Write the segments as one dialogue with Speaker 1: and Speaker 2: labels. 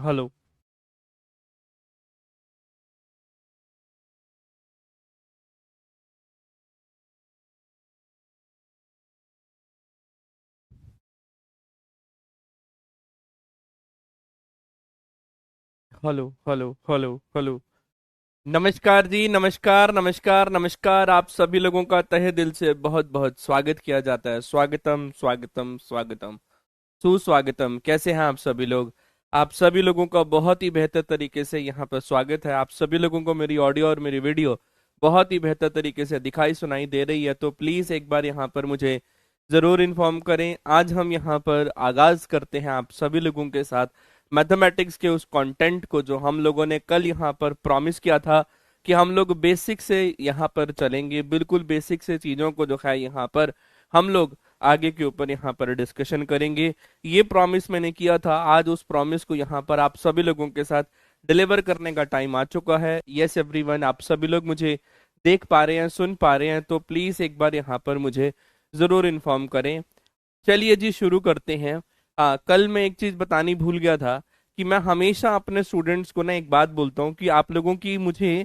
Speaker 1: Hello. Hello hello hello hello. नमस्कार जी, नमस्कार नमस्कार नमस्कार। आप सभी लोगों का तहे दिल से बहुत बहुत स्वागत किया जाता है। स्वागतम स्वागतम स्वागतम, सुस्वागतम। कैसे हैं आप सभी लोग? आप सभी लोगों का बहुत ही बेहतर तरीके से यहाँ पर स्वागत है। आप सभी लोगों को मेरी ऑडियो और मेरी वीडियो बहुत ही बेहतर तरीके से दिखाई सुनाई दे रही है, तो प्लीज एक बार यहाँ पर मुझे जरूर इन्फॉर्म करें। आज हम यहाँ पर आगाज करते हैं आप सभी लोगों के साथ मैथमेटिक्स के उस कंटेंट को जो हम लोगों ने कल यहाँ पर प्रॉमिस किया था कि हम लोग बेसिक से यहाँ पर चलेंगे। बिल्कुल बेसिक से चीजों को जो है यहाँ पर हम लोग आगे के ऊपर यहाँ पर डिस्कशन करेंगे। ये प्रॉमिस मैंने किया था, आज उस प्रॉमिस को यहाँ पर आप सभी लोगों के साथ डिलीवर करने का टाइम आ चुका है। यस एवरीवन, आप सभी लोग मुझे देख पा रहे हैं, सुन पा रहे हैं? तो प्लीज एक बार यहाँ पर मुझे जरूर इन्फॉर्म करें। चलिए जी, शुरू करते हैं। कल मैं एक चीज बतानी भूल गया था कि मैं हमेशा अपने स्टूडेंट्स को ना एक बात बोलता हूँ कि आप लोगों की मुझे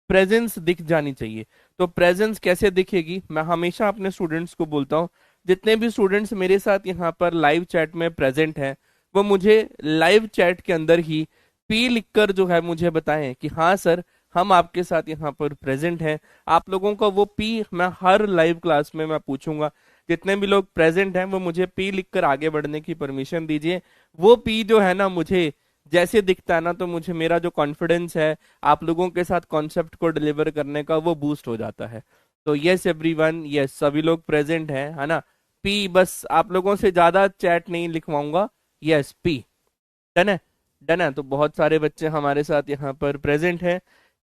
Speaker 1: प्रेजेंस दिख जानी चाहिए। तो प्रेजेंस कैसे दिखेगी, मैं हमेशा अपने स्टूडेंट्स को बोलता हूँ, जितने भी स्टूडेंट्स मेरे साथ यहाँ पर लाइव चैट में प्रेजेंट हैं वो मुझे लाइव चैट के अंदर ही पी लिखकर जो है मुझे बताएं कि हाँ सर, हम आपके साथ यहाँ पर प्रेजेंट हैं। आप लोगों का वो पी मैं हर लाइव क्लास में मैं पूछूंगा। जितने भी लोग प्रेजेंट हैं वो मुझे पी लिखकर आगे बढ़ने की परमिशन दीजिए। वो पी जो है ना, मुझे जैसे दिखता है ना, तो मुझे मेरा जो कॉन्फिडेंस है आप लोगों के साथ कॉन्सेप्ट को डिलीवर करने का वो बूस्ट हो जाता है। तो यस एवरीवन, यस सभी लोग प्रेजेंट हैं, है ना? पी, बस आप लोगों से ज्यादा चैट नहीं लिखवाऊंगा। यस पी, डन है? डन है। तो बहुत सारे बच्चे हमारे साथ यहाँ पर प्रेजेंट हैं।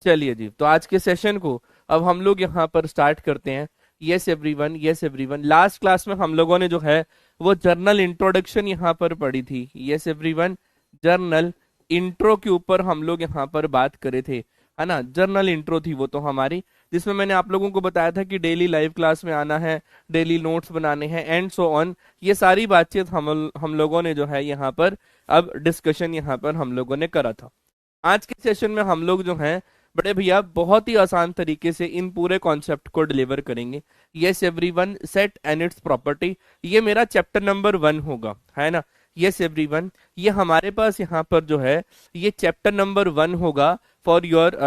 Speaker 1: चलिए जी, तो आज के सेशन को अब हम लोग यहाँ पर स्टार्ट करते हैं। Yes everyone, yes everyone, last class में हम लोगों ने जो है वो जर्नल इंट्रोडक्शन यहाँ पर पढ़ी थी। यस एवरीवन, जर्नल इंट्रो के ऊपर हम लोग यहाँ पर बात करे थे, है ना? जर्नल इंट्रो थी वो तो हमारी, जिसमें मैंने आप लोगों को बताया था कि डेली लाइव क्लास में आना है, डेली नोट्स बनाने हैं एंड सो ऑन। ये सारी बातचीत हम लोगों ने जो है यहाँ पर अब डिस्कशन यहाँ पर हम लोगों ने करा था। आज के सेशन में हम लोग जो हैं बड़े भैया बहुत ही आसान तरीके से इन पूरे कॉन्सेप्ट को डिलीवर करेंगे। Yes everyone, set and it's property, ये मेरा चैप्टर नंबर 1 होगा, है ना? यस एवरीवन, ये हमारे पास यहाँ पर जो है ये चैप्टर नंबर 1 होगा फॉर योर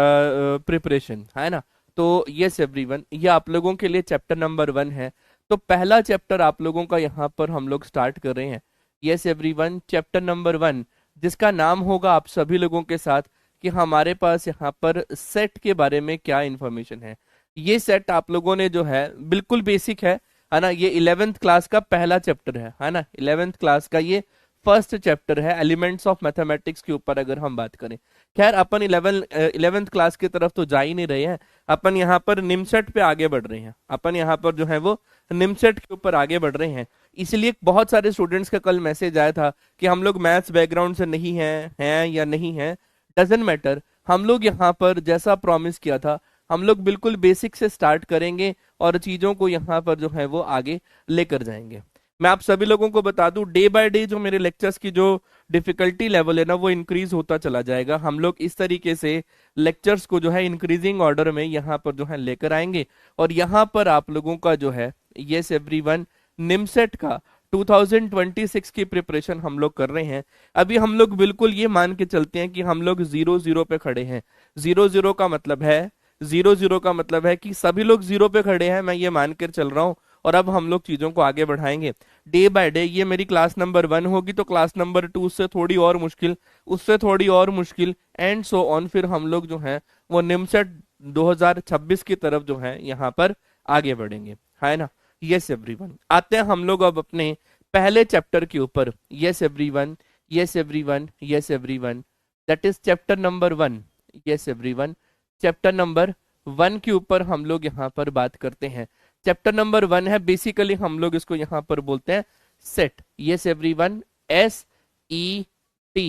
Speaker 1: प्रिपरेशन, है ना? तो यस एवरीवन, ये आप लोगों के लिए चैप्टर नंबर 1 है। तो पहला चैप्टर आप लोगों का यहाँ पर हम लोग स्टार्ट कर रहे हैं। यस एवरीवन, चैप्टर नंबर 1, जिसका नाम होगा आप सभी लोगों के साथ कि हमारे पास यहाँ पर सेट के बारे में क्या इंफॉर्मेशन है। ये सेट आप लोगों ने जो है बिल्कुल बेसिक है ना? ये 11th क्लास का पहला चैप्टर है ना? 11th क्लास का ये फर्स्ट चैप्टर है एलिमेंट्स ऑफ मैथमेटिक्स के ऊपर अगर हम बात करें। खैर अपन 11th क्लास की तरफ तो जा ही नहीं रहे हैं, अपन यहाँ पर निमसेट पे आगे बढ़ रहे हैं। अपन यहाँ पर जो है वो निमसेट के ऊपर आगे बढ़ रहे हैं। इसलिए बहुत सारे स्टूडेंट्स का कल मैसेज आया था कि हम लोग मैथ्स बैकग्राउंड से नहीं हैं या नहीं हैं, डजेंट मैटर। हम लोग यहाँ पर जैसा प्रॉमिस किया था हम लोग बिल्कुल बेसिक से स्टार्ट करेंगे और चीजों को यहाँ पर जो है वो आगे लेकर जाएंगे। मैं आप सभी लोगों को बता दूं, डे बाय डे जो मेरे लेक्चर्स की जो डिफिकल्टी लेवल है ना वो इंक्रीज होता चला जाएगा। हम लोग इस तरीके से लेक्चर्स को जो है इंक्रीजिंग ऑर्डर में यहाँ पर जो है लेकर आएंगे। और यहाँ पर आप लोगों का जो है यस एवरीवन, निमसेट का 2026 की प्रिपरेशन हम लोग कर रहे हैं। अभी हम लोग बिल्कुल ये मान के चलते हैं कि हम लोग 0-0 पे खड़े हैं। 0-0 का मतलब है, 0-0 का मतलब है कि सभी लोग 0 पे खड़े हैं, मैं ये मानकर चल रहा हूँ। और अब हम लोग चीजों को आगे बढ़ाएंगे डे बाय डे। ये मेरी क्लास नंबर 1 होगी, तो क्लास नंबर 2 उससे थोड़ी और मुश्किल, उससे थोड़ी और मुश्किल एंड सो ऑन। फिर हम लोग जो है वो निमसेट 2026 की तरफ जो है यहाँ पर आगे बढ़ेंगे, है ना? यस एवरीवन, आते हैं हम लोग अब अपने पहले चैप्टर के ऊपर। Yes everyone, yes everyone, yes everyone, that is chapter number 1। Yes everyone, chapter number 1 के ऊपर हम लोग यहाँ पर बात करते हैं। चैप्टर नंबर 1 है, बेसिकली हम लोग इसको यहाँ पर बोलते हैं सेट। यस एवरीवन, SET,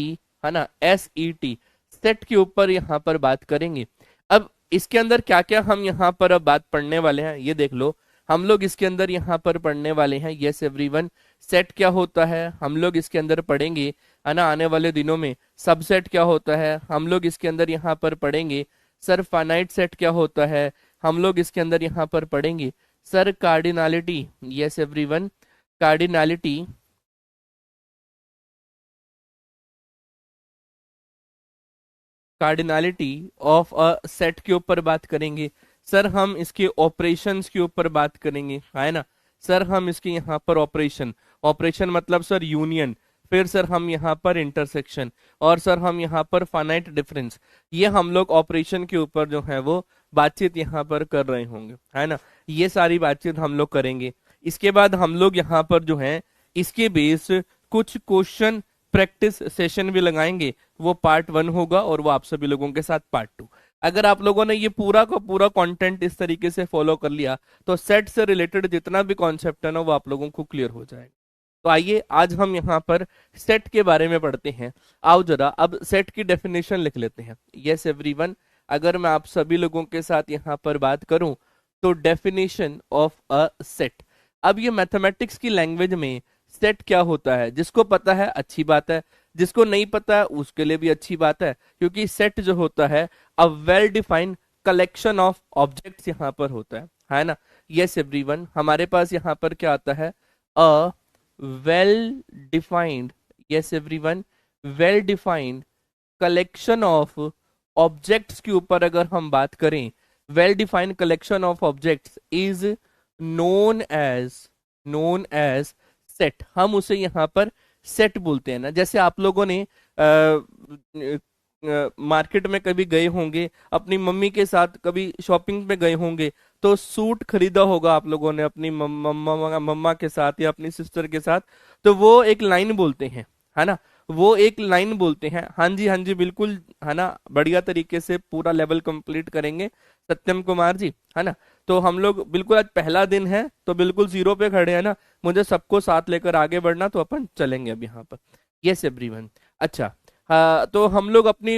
Speaker 1: है ना? SET, सेट के ऊपर यहाँ पर बात करेंगे। अब इसके अंदर क्या क्या हम यहाँ पर अब बात पढ़ने वाले हैं ये देख लो। हम लोग इसके अंदर यहाँ पर पढ़ने वाले हैं यस एवरीवन, सेट क्या होता है हम लोग इसके अंदर पढ़ेंगे। है ना आने वाले दिनों में। सबसेट क्या होता है हम लोग इसके अंदर यहाँ पर पढ़ेंगे। सर फाइनाइट सेट क्या होता है हम लोग इसके अंदर यहाँ पर पढ़ेंगे। Sir cardinality, yes everyone, cardinality, cardinality of a set के ऊपर बात करेंगे। सर हम इसके ऑपरेशंस के ऊपर बात करेंगे, है ना। सर हम इसके यहाँ पर ऑपरेशन, ऑपरेशन मतलब सर यूनियन, फिर सर हम यहाँ पर इंटरसेक्शन, और सर हम यहाँ पर फाइनाइट डिफरेंस। ये हम लोग ऑपरेशन के ऊपर जो है वो बातचीत यहाँ पर कर रहे होंगे, है ना। ये सारी बातचीत हम लोग करेंगे। इसके बाद हम लोग यहाँ पर जो है इसके बेस कुछ क्वेश्चन प्रैक्टिस सेशन भी लगाएंगे। वो पार्ट 1 होगा और वो आप सभी लोगों के साथ पार्ट 2। अगर आप लोगों ने ये पूरा का पूरा कंटेंट इस तरीके से फॉलो कर लिया तो सेट से रिलेटेड जितना भी कॉन्सेप्ट है ना वो आप लोगों को क्लियर हो जाएगा। तो आइए आज हम यहाँ पर सेट के बारे में पढ़ते हैं। आओ जरा अब सेट की डेफिनेशन लिख लेते हैं। यस एवरीवन, अगर मैं आप सभी लोगों के साथ यहाँ पर बात करूं तो डेफिनेशन ऑफ अ सेट। अब ये मैथमेटिक्स की लैंग्वेज में सेट क्या होता है जिसको पता है अच्छी बात है, जिसको नहीं पता है उसके लिए भी अच्छी बात है, क्योंकि सेट जो होता है a well defined collection of objects यहाँ पर होता है ना। यस एवरीवन, हमारे पास यहाँ पर क्या आता है, a well defined, yes everyone, well defined collection of objects के ऊपर अगर हम बात करें, well defined collection of objects is known as set. हम उसे यहाँ पर सेट बोलते हैं ना। जैसे आप लोगों ने मार्केट में कभी गए होंगे, अपनी मम्मी के साथ कभी शॉपिंग पे गए होंगे, तो सूट खरीदा होगा आप लोगों ने अपनी मम्मा के साथ या अपनी सिस्टर के साथ, तो वो एक लाइन बोलते हैं, है ना। वो एक लाइन बोलते हैं। हाँ जी बिल्कुल, है ना। बढ़िया तरीके से पूरा लेवल कंप्लीट करेंगे सत्यम कुमार जी, है ना। तो हम लोग बिल्कुल आज पहला दिन है तो बिल्कुल जीरो पे खड़े हैं ना, मुझे सबको साथ लेकर आगे बढ़ना, तो अपन चलेंगे अब यहाँ पर। यस एवरीवन, अच्छा। हाँ, तो हम लोग अपनी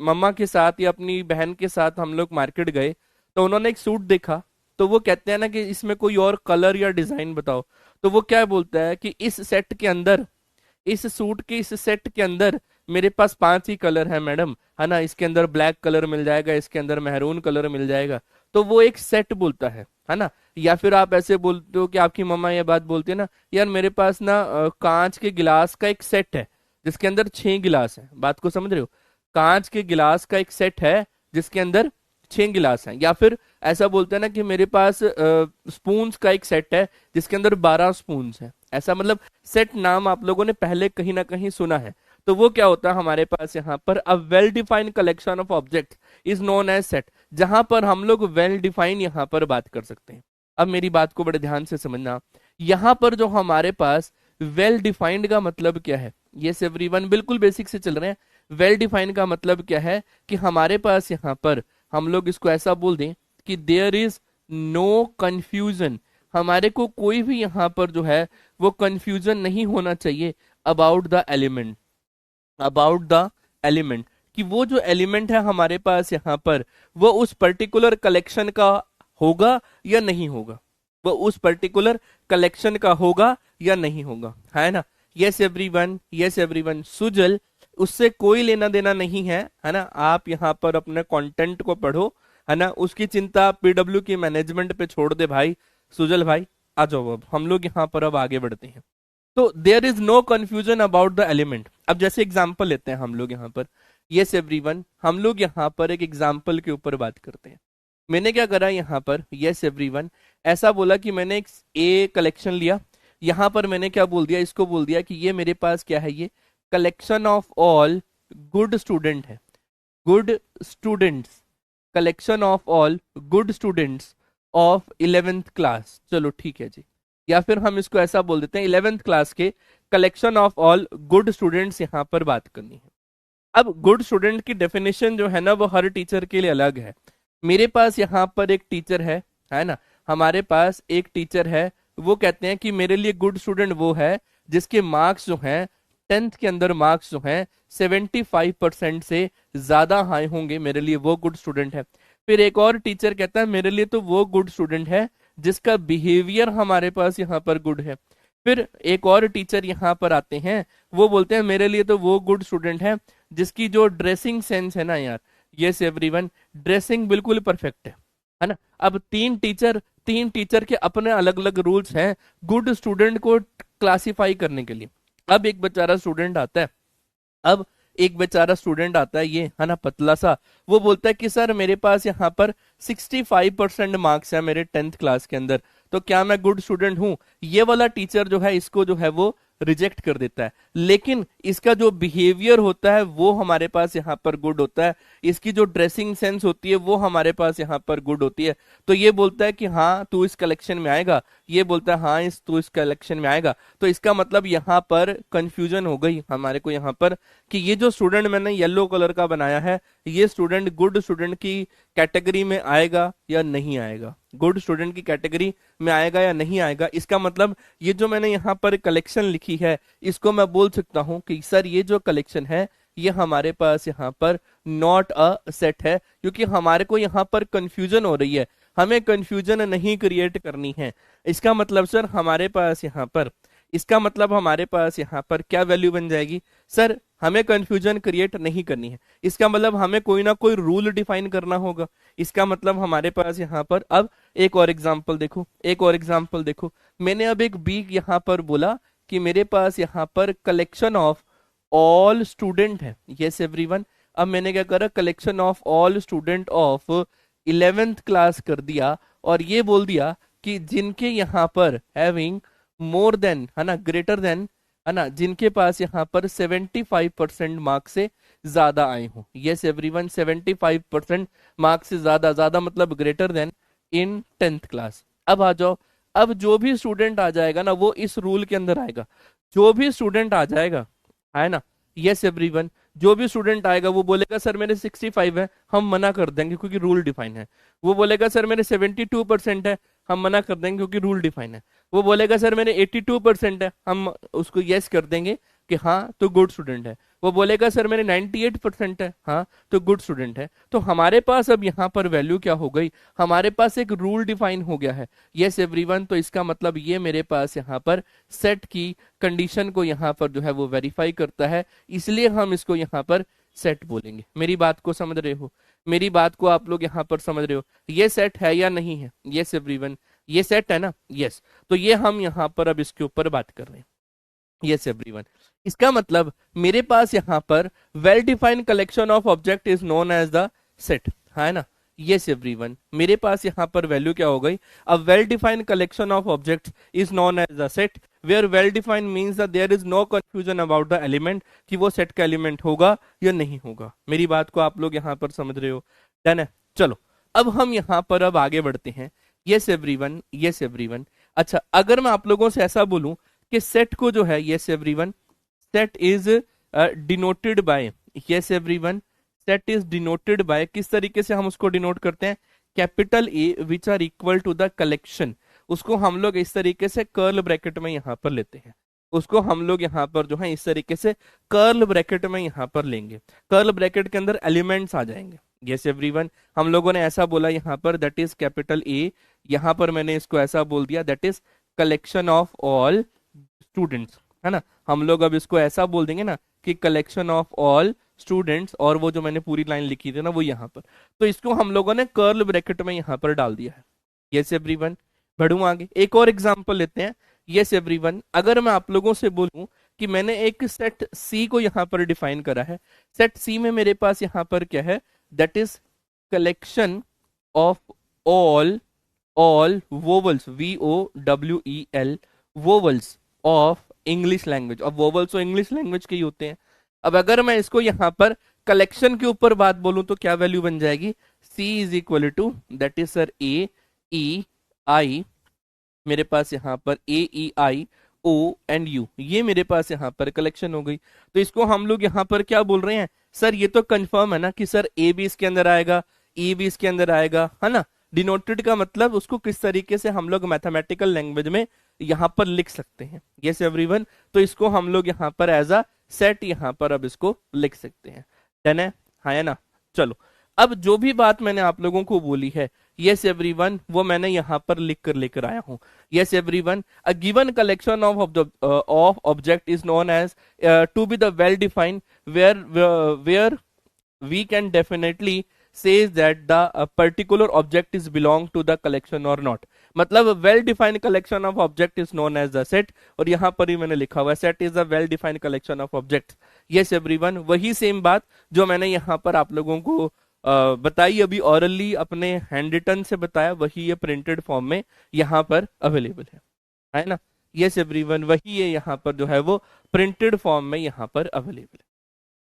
Speaker 1: मम्मा के साथ या अपनी बहन के साथ हम लोग मार्केट गए, तो उन्होंने एक सूट देखा, तो वो कहते हैं ना कि इसमें कोई और कलर या डिजाइन बताओ। तो वो क्या बोलता है कि इस सेट के अंदर, इस सूट के इस सेट के अंदर मेरे पास 5 ही कलर है मैडम, है ना। इसके अंदर ब्लैक कलर मिल जाएगा, इसके अंदर मेहरून कलर मिल जाएगा, तो वो एक सेट बोलता है ना। या फिर आप ऐसे बोलते हो कि आपकी मम्मा ये बात बोलती है ना, यार मेरे पास ना कांच के गिलास का एक सेट है जिसके अंदर 6 गिलास है। बात को समझ रहे हो, कांच के गिलास का एक सेट है जिसके अंदर 6 गिलास हैं। या फिर ऐसा बोलते हैं ना कि मेरे पास स्पून्स का एक सेट है जिसके अंदर 12 स्पून्स हैं। ऐसा मतलब सेट नाम आप लोगों ने पहले कहीं ना कहीं सुना है। तो वो क्या होता है हमारे पास यहाँ पर, a well defined collection of object is known as set, जहां पर हम लोग वेल डिफाइंड यहाँ पर बात कर सकते हैं। अब मेरी बात को बड़े ध्यान से समझना, यहाँ पर जो हमारे पास वेल डिफाइंड का मतलब क्या है। यस एवरीवन, बिल्कुल बेसिक से चल रहे हैं। वेल डिफाइंड का मतलब क्या है कि हमारे पास यहाँ पर हम लोग इसको ऐसा बोल दें कि देयर इज नो कंफ्यूजन, हमारे को कोई भी यहाँ पर जो है वो कंफ्यूजन नहीं होना चाहिए about the element, about the element, कि वो जो एलिमेंट है हमारे पास यहाँ पर वो उस पर्टिकुलर कलेक्शन का होगा या नहीं होगा, वो उस पर्टिकुलर कलेक्शन का होगा या नहीं होगा, है ना। Yes everyone, yes everyone, Sujal, उससे कोई लेना देना नहीं है ना। आप यहाँ पर अपने कंटेंट को पढ़ो, है ना। उसकी चिंता पीडब्ल्यू की मैनेजमेंट पे छोड़ दे भाई। सुजल भाई आ जाओ, अब हम लोग यहाँ पर अब आगे बढ़ते हैं। तो there is no confusion about the element. अब जैसे एग्जाम्पल लेते हैं हम लोग यहाँ पर। यस एवरीवन, हम लोग यहाँ पर एक एग्जाम्पल के ऊपर बात करते हैं। मैंने क्या करा यहाँ पर, यस एवरीवन, ऐसा बोला कि मैंने एक ए कलेक्शन लिया। यहाँ पर मैंने क्या बोल दिया, इसको बोल दिया कि ये मेरे पास क्या है, ये collection of all good student है, good students, collection of all good students of 11th class. चलो ठीक है जी। या फिर हम इसको ऐसा बोल देते हैं 11th क्लास के collection of all good students यहाँ पर बात करनी है। अब गुड स्टूडेंट की डेफिनेशन जो है ना वो हर टीचर के लिए अलग है। मेरे पास यहाँ पर एक टीचर है ना, हमारे पास एक टीचर है, वो कहते हैं कि मेरे लिए गुड स्टूडेंट वो है जिसके मार्क्स जो हैं 10th के अंदर मार्क्स जो हैं 75% से ज्यादा हाई होंगे, मेरे लिए वो गुड स्टूडेंट है। फिर एक और टीचर कहता है मेरे लिए तो वो गुड स्टूडेंट है जिसका बिहेवियर हमारे पास यहाँ पर गुड है। फिर एक और टीचर यहाँ पर आते हैं, वो बोलते हैं मेरे लिए तो वो गुड स्टूडेंट है जिसकी जो ड्रेसिंग सेंस है ना यार, यस एवरीवन, ड्रेसिंग बिल्कुल परफेक्ट है ना। अब तीन टीचर के अपने अलग अलग रूल्स हैं गुड स्टूडेंट को क्लासिफाई करने के लिए। अब एक बेचारा स्टूडेंट आता है, अब एक बेचारा स्टूडेंट आता है, ये है ना पतला सा, वो बोलता है कि सर मेरे पास यहाँ पर 65% मार्क्स है मेरे 10th क्लास के अंदर, तो क्या मैं गुड स्टूडेंट हूँ? ये वाला टीचर जो है इसको जो है वो रिजेक्ट कर देता है, लेकिन इसका जो बिहेवियर होता है वो हमारे पास यहाँ पर गुड होता है, इसकी जो ड्रेसिंग सेंस होती है वो हमारे पास यहाँ पर गुड होती है। तो ये बोलता है कि हाँ तू इस कलेक्शन में आएगा, ये बोलता है हाँ तू इस कलेक्शन में आएगा। तो इसका मतलब यहाँ पर कंफ्यूजन हो गई हमारे को यहाँ पर कि ये जो स्टूडेंट मैंने येलो कलर का बनाया है, ये स्टूडेंट गुड स्टूडेंट की कैटेगरी में आएगा या नहीं आएगा, गुड स्टूडेंट की कैटेगरी में आएगा या नहीं आएगा। इसका मतलब ये जो मैंने यहाँ पर कलेक्शन लिखी है, इसको मैं बोल सकता हूँ कि सर ये जो कलेक्शन है ये हमारे पास यहाँ पर नॉट अ सेट है, क्योंकि हमारे को यहाँ पर कंफ्यूजन हो रही है, हमें कंफ्यूजन नहीं क्रिएट करनी है। इसका मतलब सर हमारे पास यहाँ पर, इसका मतलब हमारे पास यहाँ पर क्या वैल्यू बन जाएगी? सर हमें कंफ्यूजन क्रिएट नहीं करनी है, इसका मतलब हमें कोई ना कोई रूल डिफाइन करना होगा। इसका मतलब हमारे पास यहाँ पर, अब एक और एग्जांपल देखो, एक और एग्जांपल देखो, मैंने अब एक बी यहाँ पर बोला कि मेरे पास यहाँ पर कलेक्शन ऑफ ऑल स्टूडेंट है, यस एवरीवन। अब मैंने क्या करा, collection of all student of 11th class कर दिया, और ये बोल दिया कि जिनके यहाँ पर हैविंग मोर देन, है ना, ग्रेटर देन, है ना, जिनके पास यहाँ पर 75% मार्क्स से ज्यादा आए हो, यस एवरीवन, 75% मार्क्स से ज्यादा, ज्यादा मतलब greater then in 10th class. अब आ जाओ, अब जो भी स्टूडेंट आ जाएगा ना वो इस रूल के अंदर आएगा, जो भी स्टूडेंट आ जाएगा, है ना, यस एवरीवन, जो भी स्टूडेंट आएगा वो बोलेगा सर मेरे 65 है, हम मना कर देंगे क्योंकि रूल डिफाइन है। वो बोलेगा सर मेरे 72% है, हम मना कर देंगे क्योंकि रूल डिफाइन है। वो बोलेगा सर मेरे 82% है, हम उसको यस कर देंगे कि हाँ तो गुड स्टूडेंट है। वो बोलेगा सर मेरे 98% है, हाँ तो गुड स्टूडेंट है। तो हमारे पास अब यहाँ पर वैल्यू क्या हो गई, हमारे पास एक रूल डिफाइन हो गया है, यस एवरीवन। तो इसका मतलब ये मेरे पास यहाँ पर सेट की कंडीशन को यहाँ पर जो है वो वेरीफाई करता है, इसलिए हम इसको यहाँ पर सेट बोलेंगे। मेरी बात को समझ रहे हो? मेरी बात को आप लोग यहाँ पर समझ रहे हो? ये सेट है या नहीं है? यस एवरीवन, ये सेट है ना? यस। तो ये हम यहाँ पर अब इसके ऊपर बात कर रहे हैं, यस एवरीवन। इसका मतलब मेरे पास यहाँ पर well defined collection of object is known as the set, है ना, यस एवरीवन। मेरे पास यहाँ पर वैल्यू क्या हो गई, a well defined collection of objects is known as the set where well defined means that there is no confusion about the element, कि वो सेट का एलिमेंट होगा या नहीं होगा। मेरी बात को आप लोग यहाँ पर समझ रहे हो? डन है। चलो अब हम यहाँ पर अब आगे बढ़ते हैं, यस एवरीवन, यस एवरीवन। अच्छा, अगर मैं आप लोगों से ऐसा बोलूं कि सेट को जो है, yes everyone, set is denoted by, yes everyone, set is denoted by, किस तरीके से हम उसको डिनोट करते हैं, capital A which are equal to the collection. उसको हम लोग इस तरीके से कर्ल ब्रैकेट में यहाँ पर लेते हैं, उसको हम लोग यहाँ पर जो है इस तरीके से कर्ल ब्रैकेट में यहाँ पर लेंगे, कर्ल ब्रैकेट के अंदर एलिमेंट्स आ जाएंगे, यस एवरीवन। हम लोगों ने ऐसा बोला यहाँ पर दैट इज कैपिटल ए, यहाँ पर मैंने इसको ऐसा बोल दिया that is collection of all students, है ना। हम लोग अब इसको ऐसा बोल देंगे ना कि कलेक्शन ऑफ ऑल स्टूडेंट्स, और वो जो मैंने पूरी लाइन लिखी थी ना वो यहाँ पर, तो इसको हम लोगों ने कर्ल ब्रैकेट में यहाँ पर डाल दिया है, यस एवरीवन। बढ़ूं आगे, एक और एग्जांपल लेते हैं, यस एवरीवन। अगर मैं आप लोगों से बोलूं कि मैंने एक सेट सी को यहाँ पर डिफाइन करा है, सेट सी में मेरे पास यहाँ पर क्या है, that is collection of all all vowels, VOWEL, vowels of English language. अब वोवल्स तो इंग्लिश लैंग्वेज के ही होते हैं। अब अगर मैं इसको यहाँ पर कलेक्शन के ऊपर बात बोलूं तो क्या वैल्यू बन जाएगी, C is equal to that is sir AEI, मेरे पास यहाँ पर AEIO&U, ये मेरे पास यहाँ पर कलेक्शन हो गई। तो इसको हम लोग यहाँ पर क्या बोल रहे हैं, सर ये तो कंफर्म है ना कि सर A भी इसके अंदर आएगा, E भी इसके अंदर आएगा, है ना। डिनोटेड का मतलब उसको किस तरीके से हम लोग मैथमेटिकल लैंग्वेज में यहाँ पर लिख सकते हैं, यस एवरीवन। तो इसको हम लोग यहाँ पर एज अ सेट यहाँ पर अब इसको लिख सकते हैं, डन है, हाँ है ना। चलो अब जो भी बात मैंने आप लोगों को बोली है यस एवरीवन, वो मैंने यहाँ पर लिख कर लेकर आया हूँ। Yes everyone, a given collection of object is known as to be the well defined where we can definitely says that the particular object is belong to the collection or not। मतलब well defined collection of object is known as the set, और यहां पर ही मैंने लिखा हुआ है set is a well defined collection of objects। yes everyone, वही same बात जो मैंने यहां पर आप लोगों को बताई अभी ऑरली अपने हैंड रिटन से बताया, वही ये प्रिंटेड फॉर्म में यहां पर अवेलेबल है ना। yes everyone, वही ये यहां पर जो है वो प्रिंटेड फॉर्म में यहां पर अवेलेबल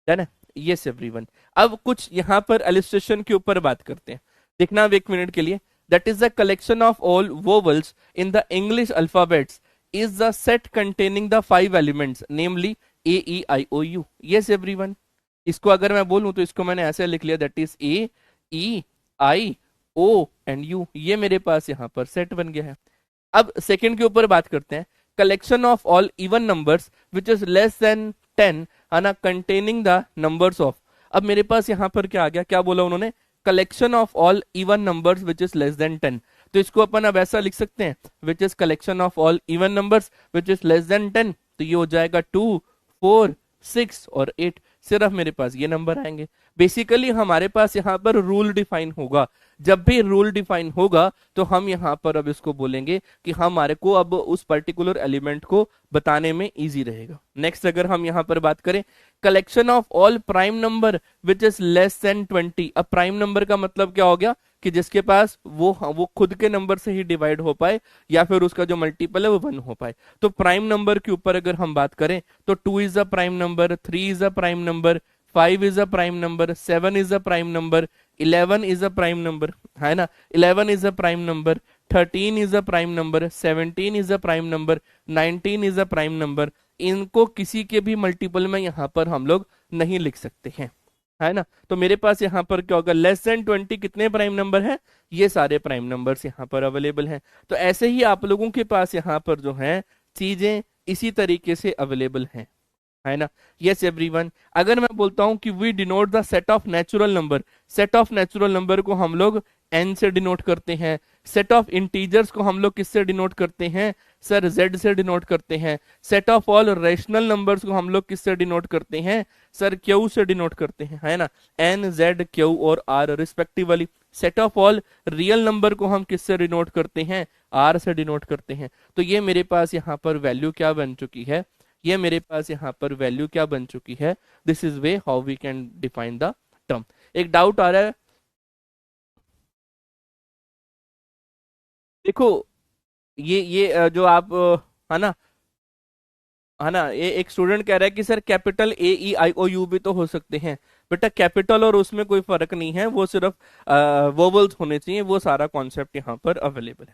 Speaker 1: है ना। यस एवरीवन, अब कुछ यहाँ पर इलस्ट्रेशन के ऊपर बात करते हैं, देखना अब एक मिनट के लिए। That is the collection of all vowels in the English alphabets is the set containing the 5 elements namely A E I O U. Yes everyone, इसको अगर मैं बोलूं तो इसको मैंने ऐसे लिख लिया, that is A E I O and U, ये मेरे पास यहाँ पर सेट बन गया है। अब सेकंड के ऊपर बात करते हैं, collection of all even numbers which is less than 10 है ना, कंटेनिंग द नंबर्स ऑफ। अब मेरे पास यहां पर क्या आ गया, क्या बोला उन्होंने, collection of all even numbers which is less than 10। तो इसको अपन अब ऐसा लिख सकते हैं, which is collection of all even numbers which is less than 10। तो ये हो जाएगा 2, 4, 6 और 8, सिर्फ मेरे पास ये नंबर आएंगे। बेसिकली हमारे पास यहाँ पर रूल डिफाइन होगा, जब भी रूल डिफाइन होगा तो हम यहाँ पर अब इसको बोलेंगे कि हमारे को अब उस पर्टिकुलर एलिमेंट को बताने में इजी रहेगा। नेक्स्ट अगर हम यहाँ पर बात करें, collection of all prime number which is less than 20। अब प्राइम नंबर का मतलब क्या हो गया कि जिसके पास वो खुद के नंबर से ही डिवाइड हो पाए या फिर उसका जो मल्टीपल है वो 1 हो पाए। तो प्राइम नंबर के ऊपर अगर हम बात करें तो 2 is a prime number, 3 is a prime number, 5 is a prime number, 7 is a prime number, 11 is a prime number, है ना, 11 is a prime number, 13 is a prime number, 17 is a prime number, 19 is a prime number. इनको किसी के भी multiple में यहाँ पर हम लोग नहीं लिख सकते हैं, है ना। तो मेरे पास यहाँ पर क्या होगा, लेस देन 20 कितने प्राइम नंबर है, ये सारे प्राइम नंबर्स यहाँ पर अवेलेबल हैं। तो ऐसे ही आप लोगों के पास यहाँ पर जो है चीजें इसी तरीके से अवेलेबल हैं, है ना। यस एवरीवन, अगर मैं बोलता हूं कि we denote the set of natural number, set of natural number को हम लोग एन से डिनोट करते हैं। सेट ऑफ इंटीजर्स को हम लोग किससे डिनोट करते हैं, सर जेड से डिनोट करते हैं। Set of all rational numbers को हम लोग किससे डिनोट करते हैं, सर क्यू से डिनोट करते हैं, है ना, एन जेड क्यू और R respectively. Set of all real number को हम किससे डिनोट करते हैं, आर से डिनोट करते हैं। तो ये मेरे पास यहाँ पर वैल्यू क्या बन चुकी है, ये मेरे पास यहाँ पर वैल्यू क्या बन चुकी है। This is way how we can define the term. एक डाउट आ रहा है, देखो ये जो आप है ना, ये एक स्टूडेंट कह रहा है कि sir capital A E I O U भी तो हो सकते हैं। बेटा कैपिटल और उसमें कोई फर्क नहीं है, वो सिर्फ वोवल्स होने चाहिए, वो सारा कॉन्सेप्ट यहाँ पर अवेलेबल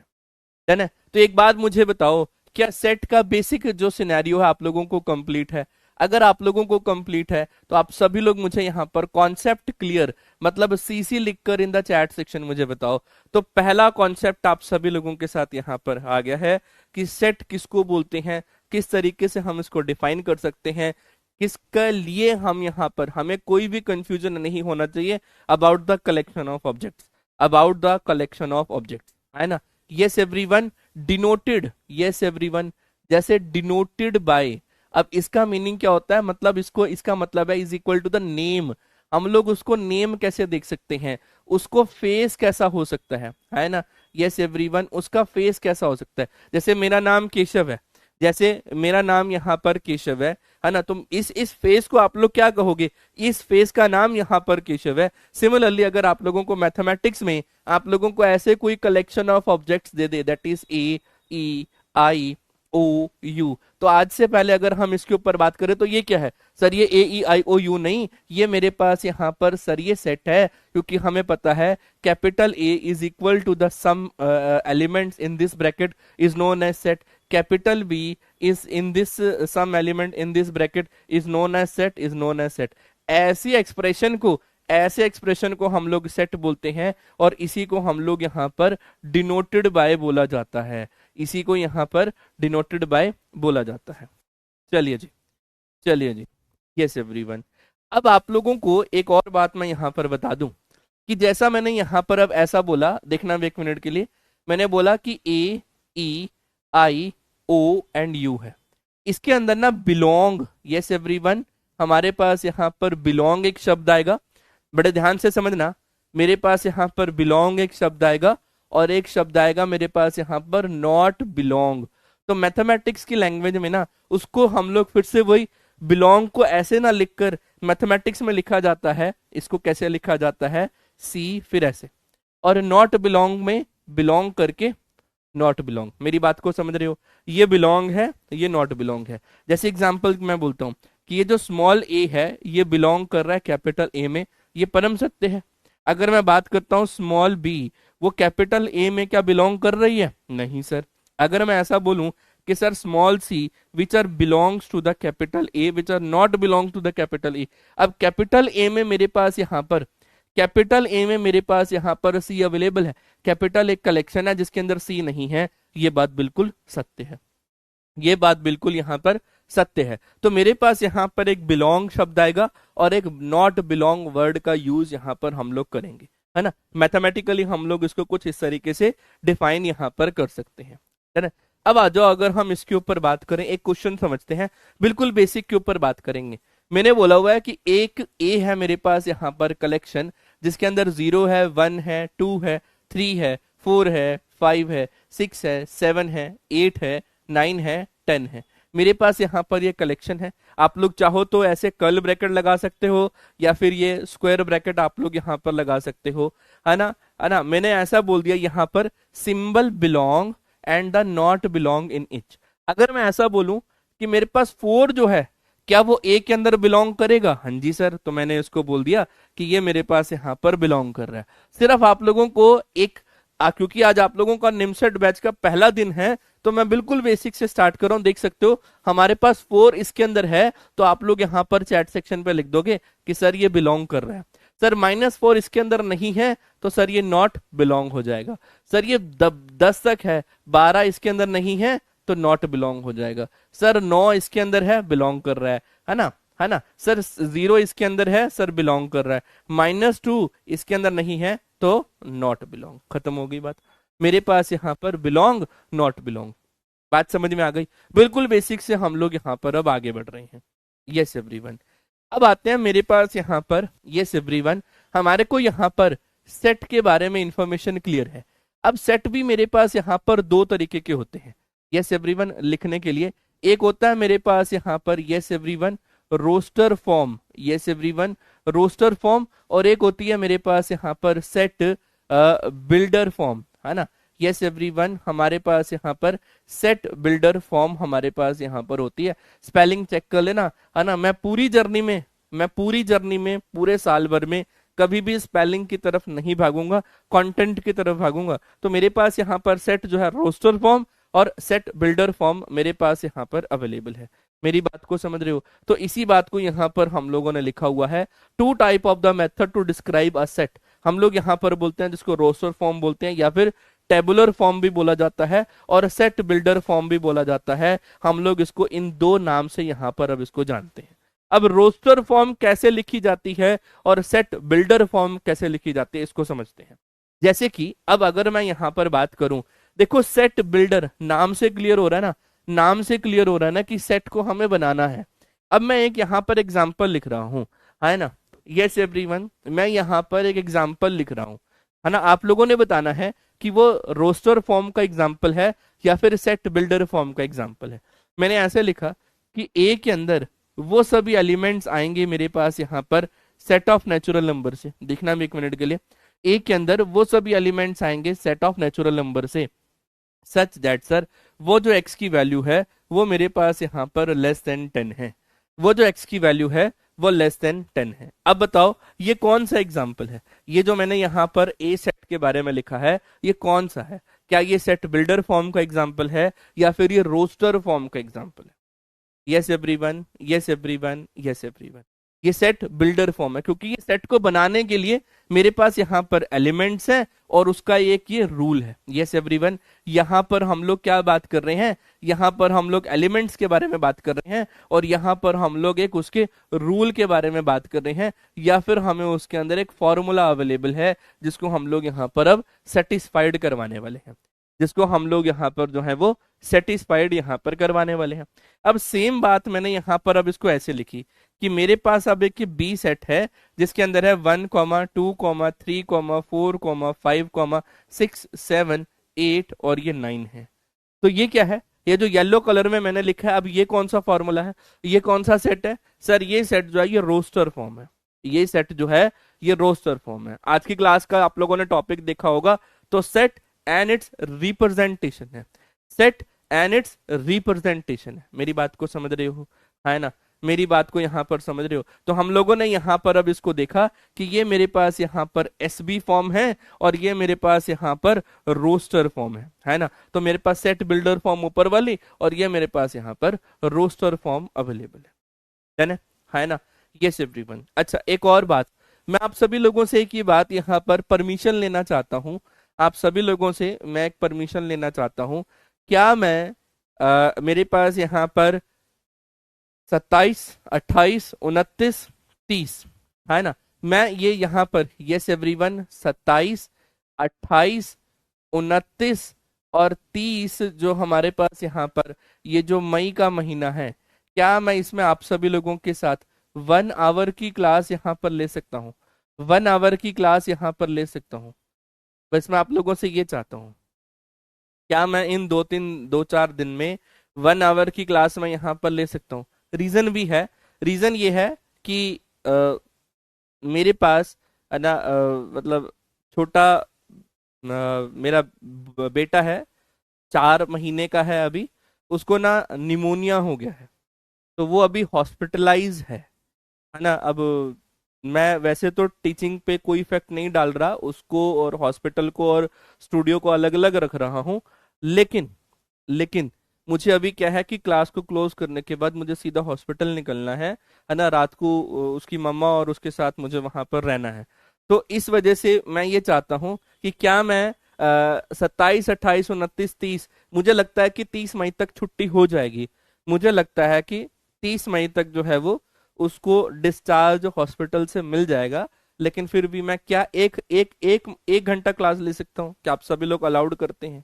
Speaker 1: है ना। तो एक बात मुझे बताओ, क्या सेट का बेसिक जो सिनेरियो है आप लोगों को कंप्लीट है? अगर आप लोगों को कंप्लीट है तो आप सभी लोग मुझे यहाँ पर कॉन्सेप्ट क्लियर मतलब सीसी लिखकर इन द चैट सेक्शन मुझे बताओ। तो पहला कॉन्सेप्ट आप सभी लोगों के साथ यहाँ पर आ गया है कि सेट किसको बोलते हैं, किस तरीके से हम इसको डिफाइन कर सकते हैं, किसके लिए हम यहाँ पर, हमें कोई भी कंफ्यूजन नहीं होना चाहिए about the collection of objects, about the collection of objects, है ना। Yes everyone, denoted, yes everyone, जैसे डिनोटेड बाय, अब इसका मीनिंग क्या होता है, मतलब इसको, इसका मतलब है is equal to the name. हम लोग उसको नेम कैसे देख सकते हैं, उसको फेस कैसा हो सकता है ना। यस एवरीवन, उसका फेस कैसा हो सकता है, जैसे मेरा नाम केशव है, जैसे मेरा नाम यहाँ पर केशव है ना, तुम इस फेस को आप लोग क्या कहोगे, इस फेस का नाम यहाँ पर केशव है। सिमिलरली अगर आप लोगों को मैथमेटिक्स में आप लोगों को ऐसे कोई कलेक्शन ऑफ ऑब्जेक्ट्स दे दे, that is A E I O U, तो आज से पहले अगर हम इसके ऊपर बात करें तो ये क्या है सर, ये ए ई आई ओ यू नहीं, ये मेरे पास यहाँ पर सर ये सेट है, क्योंकि हमें पता है capital A is equal to the some elements in this bracket is known as set, capital B is in this some element in this bracket is known as set, is known as set. ऐसी expression को, ऐसे expression को हम लोग set बोलते हैं, और इसी को हम लोग यहाँ पर डिनोटेड बाय बोला जाता है, इसी को यहाँ पर डिनोटेड बाय बोला जाता है। चलिए जी, चलिए जी, यस एवरीवन। अब आप लोगों को एक और बात मैं यहाँ पर बता दूं कि जैसा मैंने यहां पर अब ऐसा बोला, देखना अब 1 मिनट के लिए, मैंने बोला कि ए E I O and you है, इसके अंदर ना बिलोंग, यस एवरीवन, हमारे पास यहाँ पर बिलोंग एक शब्द आएगा। बड़े ध्यान से समझना, मेरे पास यहाँ पर बिलोंग एक शब्द आएगा और एक शब्द आएगा मेरे पास यहाँ पर नॉट बिलोंग। तो मैथमेटिक्स की लैंग्वेज में ना उसको हम लोग फिर से वही बिलोंग को ऐसे ना लिखकर मैथमेटिक्स में लिखा जाता है, इसको कैसे लिखा जाता है, सी फिर ऐसे, और नॉट बिलोंग में बिलोंग करके नॉट बिलोंग। मेरी बात को समझ रहे हो, ये बिलोंग है, ये नॉट बिलोंग है। जैसे एग्जांपल मैं बोलता हूं कि ये जो स्मॉल ए है ये बिलोंग कर रहा है कैपिटल ए में, ये परम सत्य है। अगर मैं बात करता हूं स्मॉल बी, वो कैपिटल ए में क्या बिलोंग कर रही है, नहीं सर। अगर मैं ऐसा बोलूं कि sir small C which are belongs to the capital A which are not belong to the capital A, अब कैपिटल ए में मेरे पास यहाँ पर, कैपिटल ए में मेरे पास यहाँ पर सी अवेलेबल है, कैपिटल एक कलेक्शन है जिसके अंदर सी नहीं है, ये बात बिल्कुल सत्य है, ये बात बिल्कुल यहाँ पर सत्य है। तो मेरे पास यहाँ पर एक बिलोंग शब्द आएगा और एक नॉट बिलोंग वर्ड का यूज यहाँ पर हम लोग करेंगे, है ना। मैथमेटिकली हम लोग इसको कुछ इस तरीके से डिफाइन यहाँ पर कर सकते हैं, है ना। अब आ जाओ, अगर हम इसके ऊपर बात करें, एक क्वेश्चन समझते हैं, बिल्कुल बेसिक के ऊपर बात करेंगे। मैंने बोला हुआ है कि एक ए है मेरे पास यहाँ पर कलेक्शन, जिसके अंदर 0 है, 1 है, 2 है, 3 है, 4 है, 5 है, 6 है, 7 है, 8 है, 9 है, 10 है। मेरे पास यहाँ पर ये कलेक्शन है। आप लोग चाहो तो ऐसे कर्ल ब्रैकेट लगा सकते हो या फिर ये स्क्वायर ब्रैकेट आप लोग यहाँ पर लगा सकते हो, है ना, है ना। मैंने ऐसा बोल दिया यहाँ पर symbol belong and the not belong in each. अगर मैं ऐसा बोलूं कि मेरे पास 4 जो है क्या वो ए के अंदर बिलोंग करेगा, हाँ जी सर, तो मैंने इसको बोल दिया कि ये मेरे पास यहाँ पर बिलोंग कर रहा है। सिर्फ आप लोगों को एक क्योंकि आज आप लोगों का निमसेट बैच का पहला दिन है तो मैं बिल्कुल बेसिक से स्टार्ट कर रहा हूं। देख सकते हो हमारे पास 4 इसके अंदर है, तो आप लोग यहाँ पर चैट सेक्शन पे लिख दोगे कि सर ये बिलोंग कर रहा है। सर -4 इसके अंदर नहीं है तो सर ये नॉट बिलोंग हो जाएगा। सर ये 10 तक है, 12 इसके अंदर नहीं है तो नॉट बिलोंग हो जाएगा। सर 9 इसके अंदर है, बिलोंग कर रहा है ना, है ना। सर 0 इसके अंदर है, सर बिलोंग कर रहा है। -2 इसके अंदर नहीं है तो नॉट बिलोंग। खत्म हो गई बात। मेरे पास यहाँ पर बिलोंग नॉट बिलोंग, बात समझ में आ गई। बिल्कुल बेसिक से हम लोग यहाँ पर अब आगे बढ़ रहे हैं। यस एवरीवन, अब आते हैं मेरे पास यहाँ पर, यस एवरीवन, हमारे को यहाँ पर सेट के बारे में इंफॉर्मेशन क्लियर है। अब सेट भी मेरे पास यहाँ पर 2 तरीके के होते हैं, यस एवरीवन, लिखने के लिए। एक होता है मेरे पास यहाँ पर, yes everyone, roster form, yes everyone, roster form, और एक होती है मेरे पास यहाँ पर सेट बिल्डर फॉर्म, है ना। यस एवरीवन, हमारे पास यहाँ पर सेट बिल्डर फॉर्म हमारे पास यहाँ पर होती है। स्पेलिंग चेक कर लेना, है ना। मैं पूरी जर्नी में पूरे साल भर में कभी भी स्पेलिंग की तरफ नहीं भागूंगा, कंटेंट की तरफ भागूंगा। तो मेरे पास यहाँ पर सेट जो है रोस्टर फॉर्म और सेट बिल्डर फॉर्म मेरे पास यहाँ पर अवेलेबल है। मेरी बात को समझ रहे हो। तो इसी बात को यहाँ पर हम लोगों ने लिखा हुआ है, 2 type of the method to describe a set. हम लोग यहाँ पर बोलते हैं जिसको रोस्टर फॉर्म बोलते हैं या फिर टेबुलर फॉर्म भी बोला जाता है और सेट बिल्डर फॉर्म भी बोला जाता है। हम लोग इसको इन 2 नाम से यहाँ पर अब इसको जानते हैं। अब रोस्टर फॉर्म कैसे लिखी जाती है और सेट बिल्डर फॉर्म कैसे लिखी जाती है इसको समझते हैं। जैसे कि अब अगर मैं यहाँ पर बात करूं, देखो सेट बिल्डर नाम से क्लियर हो रहा है ना, नाम से क्लियर हो रहा है ना कि सेट को हमें बनाना है। अब मैं एक यहाँ पर एग्जाम्पल लिख रहा हूँ, है ना। यस एवरीवन, मैं यहाँ पर एक एग्जाम्पल लिख रहा हूँ, है ना। आप लोगों ने बताना है कि वो रोस्टर फॉर्म का एग्जाम्पल है या फिर सेट बिल्डर फॉर्म का एग्जाम्पल है। मैंने ऐसे लिखा कि ए के अंदर वो सभी एलिमेंट्स आएंगे मेरे पास यहाँ पर सेट ऑफ नेचुरल नंबर से। देखना भी 1 मिनट के लिए, ए के अंदर वो सभी एलिमेंट्स आएंगे सेट ऑफ नेचुरल नंबर से सच दैट सर वो जो x की वैल्यू है वो मेरे पास यहाँ पर <10 है, वो जो x की वैल्यू है वो <10 है। अब बताओ ये कौन सा एग्जाम्पल है, ये जो मैंने यहाँ पर ए सेट के बारे में लिखा है ये कौन सा है? क्या ये सेट बिल्डर फॉर्म का एग्जाम्पल है या फिर ये रोस्टर फॉर्म का एग्जाम्पल है? Yes everyone, yes everyone, yes everyone. ये सेट बिल्डर फॉर्म है, क्योंकि ये सेट को बनाने के लिए मेरे पास यहाँ पर एलिमेंट्स हैं और उसका एक ये रूल है। यस एवरीवन, यहाँ पर हम लोग क्या बात कर रहे हैं, यहाँ पर हम लोग एलिमेंट्स के बारे में बात कर रहे हैं और यहाँ पर हम लोग एक उसके रूल के बारे में बात कर रहे हैं, या फिर हमें उसके अंदर एक फॉर्मूला अवेलेबल है जिसको हम लोग यहाँ पर अब सेटिस्फाइड करवाने वाले हैं, जिसको हम लोग यहाँ पर जो है वो सेटिस्फाइड यहाँ पर करवाने वाले हैं। अब सेम बात मैंने यहाँ पर अब इसको ऐसे लिखी कि मेरे पास अब एक बी सेट है जिसके अंदर है 1,2,3,4,5,6,7,8 और ये 9 है। तो ये क्या है, ये जो येलो कलर में मैंने लिखा है, अब ये कौन सा फॉर्मूला है, ये कौन सा सेट है सर, ये सेट जो है ये रोस्टर फॉर्म है। ये सेट जो है ये रोस्टर फॉर्म है। आज की क्लास का आप लोगों ने टॉपिक देखा होगा, तो सेट एंड इट्स रिप्रेजेंटेशन है, सेट एंड इट्स रिप्रेजेंटेशन है। मेरी बात को समझ रहे हो, है ना, मेरी बात को यहाँ पर समझ रहे हो। तो हम लोगों ने यहाँ पर अब इसको देखा कि ये मेरे पास यहाँ पर एसबी फॉर्म है और ये मेरे पास यहाँ पर रोस्टर फॉर्म है ना। तो मेरे पास सेट बिल्डर फॉर्म ऊपर वाली और ये मेरे पास यहाँ पर रोस्टर फॉर्म अवेलेबल है ना। Yes everyone. अच्छा, एक और बात, मैं आप सभी लोगों से एक ही बात यहाँ पर परमिशन लेना चाहता हूँ, आप सभी लोगों से मैं एक परमिशन लेना चाहता हूँ। क्या मैं मेरे पास यहाँ पर 27, 28, 29, 30 है ना, मैं ये यहाँ पर यस एवरीवन 27, 28, 29 और 30 जो हमारे पास यहाँ पर ये जो मई का महीना है, क्या मैं इसमें आप सभी लोगों के साथ 1 आवर की क्लास यहाँ पर ले सकता हूँ, 1 आवर की क्लास यहाँ पर ले सकता हूँ। बस मैं आप लोगों से ये चाहता हूँ, क्या मैं इन 2-4 दिन में 1 आवर की क्लास में यहाँ पर ले सकता हूँ। रीजन भी है, रीजन ये है कि मेरे पास है ना मतलब छोटा मेरा बेटा है, 4 महीने का है अभी, उसको ना निमोनिया हो गया है, तो वो अभी हॉस्पिटलाइज है ना। अब मैं वैसे तो टीचिंग पे कोई इफेक्ट नहीं डाल रहा, उसको और हॉस्पिटल को और स्टूडियो को अलग अलग रख रहा हूँ, लेकिन लेकिन मुझे अभी क्या है कि क्लास को क्लोज करने के बाद मुझे सीधा हॉस्पिटल निकलना है ना। रात को उसकी मम्मा और उसके साथ मुझे वहां पर रहना है। तो इस वजह से मैं ये चाहता हूँ कि क्या मैं 27, 28, 29, 30, मुझे लगता है कि 30 मई तक छुट्टी हो जाएगी, मुझे लगता है कि 30 मई तक जो है वो उसको डिस्चार्ज हॉस्पिटल से मिल जाएगा। लेकिन फिर भी मैं क्या एक घंटा क्लास ले सकता हूँ, क्या आप सभी लोग अलाउड करते हैं,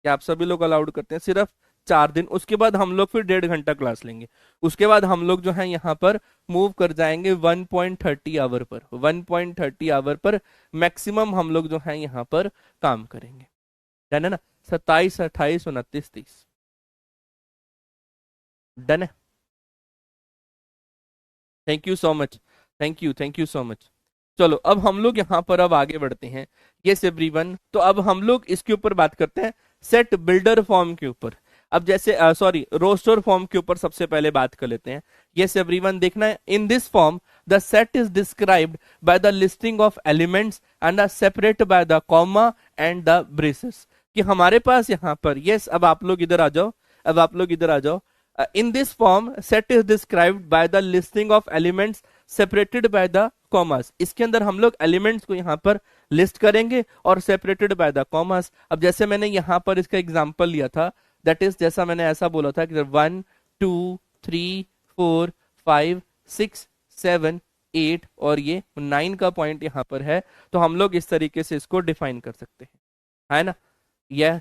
Speaker 1: क्या आप सभी लोग अलाउड करते हैं? सिर्फ 4 दिन, उसके बाद हम लोग फिर 1.5 घंटा क्लास लेंगे, उसके बाद हम लोग जो है यहाँ पर मूव कर जाएंगे 1.30 आवर पर, 1.30 आवर पर मैक्सिमम हम लोग जो है यहाँ पर काम करेंगे, डन है ना। 27, 28, 29, 30 डन है। Thank you so much, thank you so much. चलो अब हम लोग यहाँ पर अब आगे बढ़ते हैं। यस एवरीवन, तो अब हम लोग इसके ऊपर बात करते हैं, सेट बिल्डर फॉर्म के ऊपर। अब जैसे सॉरी रोस्टर फॉर्म के ऊपर सबसे पहले बात कर लेते हैं। यस एवरीवन, देखना है, in this form the set is described by the listing of elements and separate by the comma and the braces. कि हमारे पास यहाँ पर यस अब आप लोग इधर आ जाओ, अब आप लोग इधर आ जाओ। In this form set is described by the listing of elements separated by the commas। इसके अंदर हम लोग एलिमेंट्स को यहाँ पर लिस्ट करेंगे और सेपरेटेड बाय द कॉमास। अब जैसे मैंने यहाँ पर इसका एग्जांपल लिया था, दैट इज जैसा मैंने ऐसा बोला था कि 1, 2, 3, 4, 5, 6, 7, 8 और ये 9 का पॉइंट यहाँ पर है, तो हम लोग इस तरीके से इसको डिफाइन कर सकते हैं, है ना। यह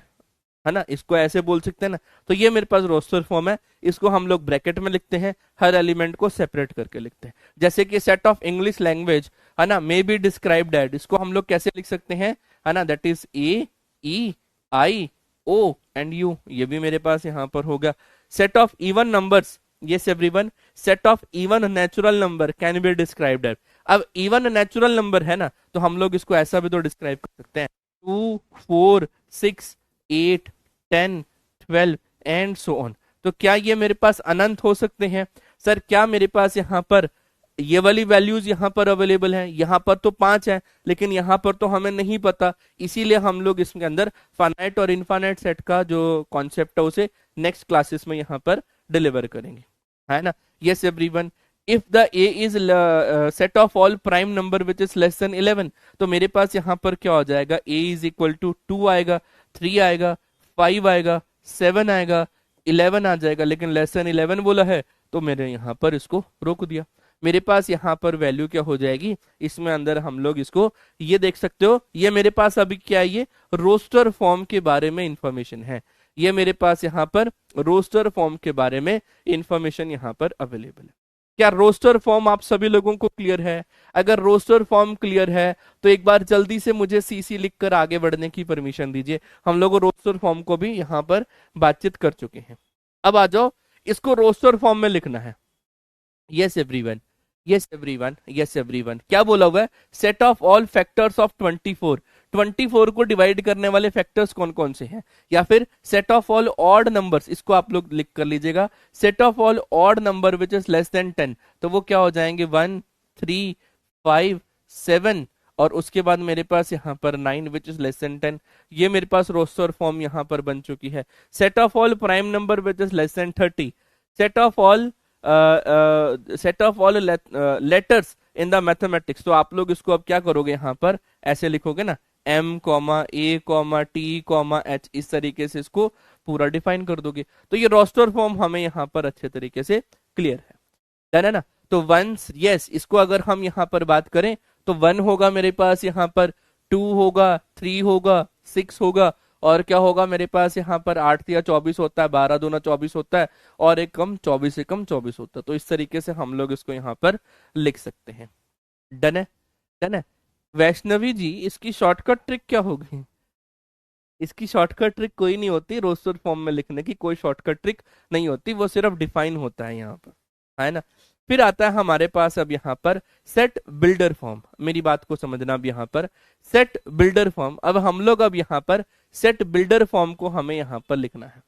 Speaker 1: है ना, इसको ऐसे बोल सकते हैं ना। तो ये मेरे पास रोस्टर फॉर्म है, इसको हम लोग ब्रैकेट में लिखते हैं, हर एलिमेंट को सेपरेट करके लिखते हैं। जैसे कि सेट ऑफ इंग्लिश लैंग्वेज है ना मे बी डिस्क्राइब्ड एट, इसको हम लोग कैसे लिख सकते हैं, है ना, that is A, E, I, O and U, ये भी मेरे पास यहाँ पर होगा। Set of even numbers, yes everyone, set of even natural number can be described at. अब इवन नेचुरल नंबर है ना, तो हम लोग इसको ऐसा भी तो डिस्क्राइब कर सकते हैं, 2, 4, 6, 8, 10, 12 एंड सो ऑन। तो क्या ये मेरे पास अनंत हो सकते हैं? सर क्या मेरे पास यहाँ पर ये वाली वैल्यूज यहाँ पर अवेलेबल हैं? यहाँ पर तो 5 है, लेकिन यहाँ पर तो हमें नहीं पता, इसीलिए हम लोग इसके अंदर फाइनाइट और इनफाइनाइट सेट का जो कॉन्सेप्ट है उसे नेक्स्ट क्लासेस में यहाँ पर डिलीवर करेंगे, है ना। Yes everyone, if the A is set of all prime number which is less than 11, तो मेरे पास यहाँ पर क्या हो जाएगा, ए इज इक्वल टू 2 आएगा, 3 आएगा, 5 आएगा, 7 आएगा, 11 आ जाएगा, लेकिन लेस देन 11 बोला है तो मैंने यहाँ पर इसको रोक दिया। मेरे पास यहाँ पर वैल्यू क्या हो जाएगी, इसमें अंदर हम लोग इसको ये देख सकते हो, ये मेरे पास अभी क्या है, ये रोस्टर फॉर्म के बारे में इंफॉर्मेशन है। ये मेरे पास यहाँ पर रोस्टर फॉर्म के बारे में इंफॉर्मेशन यहाँ पर अवेलेबल है। क्या रोस्टर फॉर्म आप सभी लोगों को क्लियर है? अगर रोस्टर फॉर्म क्लियर है तो एक बार जल्दी से मुझे सीसी लिखकर आगे बढ़ने की परमिशन दीजिए। हम लोग रोस्टर फॉर्म को भी यहाँ पर बातचीत कर चुके हैं। अब आ जाओ, इसको रोस्टर फॉर्म में लिखना है। Yes everyone, yes everyone, yes everyone, क्या बोला हुआ है, set of all factors of 24, 24 को डिवाइड करने वाले फैक्टर्स कौन कौन से हैं, या फिर set of all odd numbers, इसको आप लोग लिख कर लीजिएगा, set of all odd number which is less than 10, तो वो क्या हो जाएंगे, 1, 3, 5, 7, और उसके बाद मेरे पास यहाँ पर 9 विच इज लेस देन 10। ये मेरे पास रोस्टर फॉर्म यहाँ पर बन चुकी है। Set of all prime number which is less than 30, set of all letters in the mathematics, तो आप लोग इसको अब क्या करोगे, यहाँ पर ऐसे लिखोगे ना, एम कॉमा ए कॉमा टी कॉमा एच, इस तरीके से इसको पूरा डिफाइन कर दोगे, तो ये रोस्टर फॉर्म हमें यहाँ पर अच्छे तरीके से क्लियर है, डन है ना। तो वंस यस, इसको अगर हम यहाँ पर बात करें तो 1 होगा मेरे पास यहाँ पर, 2 होगा, 3 होगा, 6 होगा, और क्या होगा मेरे पास यहाँ पर 8 या 24 होता है, 12 दूना 24 होता है, और एक कम 24 से कम 24 होता है, तो इस तरीके से हम लोग इसको यहाँ पर लिख सकते हैं। डन है, डन है। वैष्णवी जी, इसकी शॉर्टकट ट्रिक क्या होगी? इसकी शॉर्टकट ट्रिक कोई नहीं होती, रोस्टर फॉर्म में लिखने की कोई शॉर्टकट ट्रिक नहीं होती, वो सिर्फ डिफाइन होता है यहाँ पर, है ना। फिर आता है हमारे पास अब यहाँ पर सेट बिल्डर फॉर्म। मेरी बात को समझना, अब यहाँ पर सेट बिल्डर फॉर्म, अब हम लोग अब यहाँ पर सेट बिल्डर फॉर्म को हमें यहाँ पर लिखना है।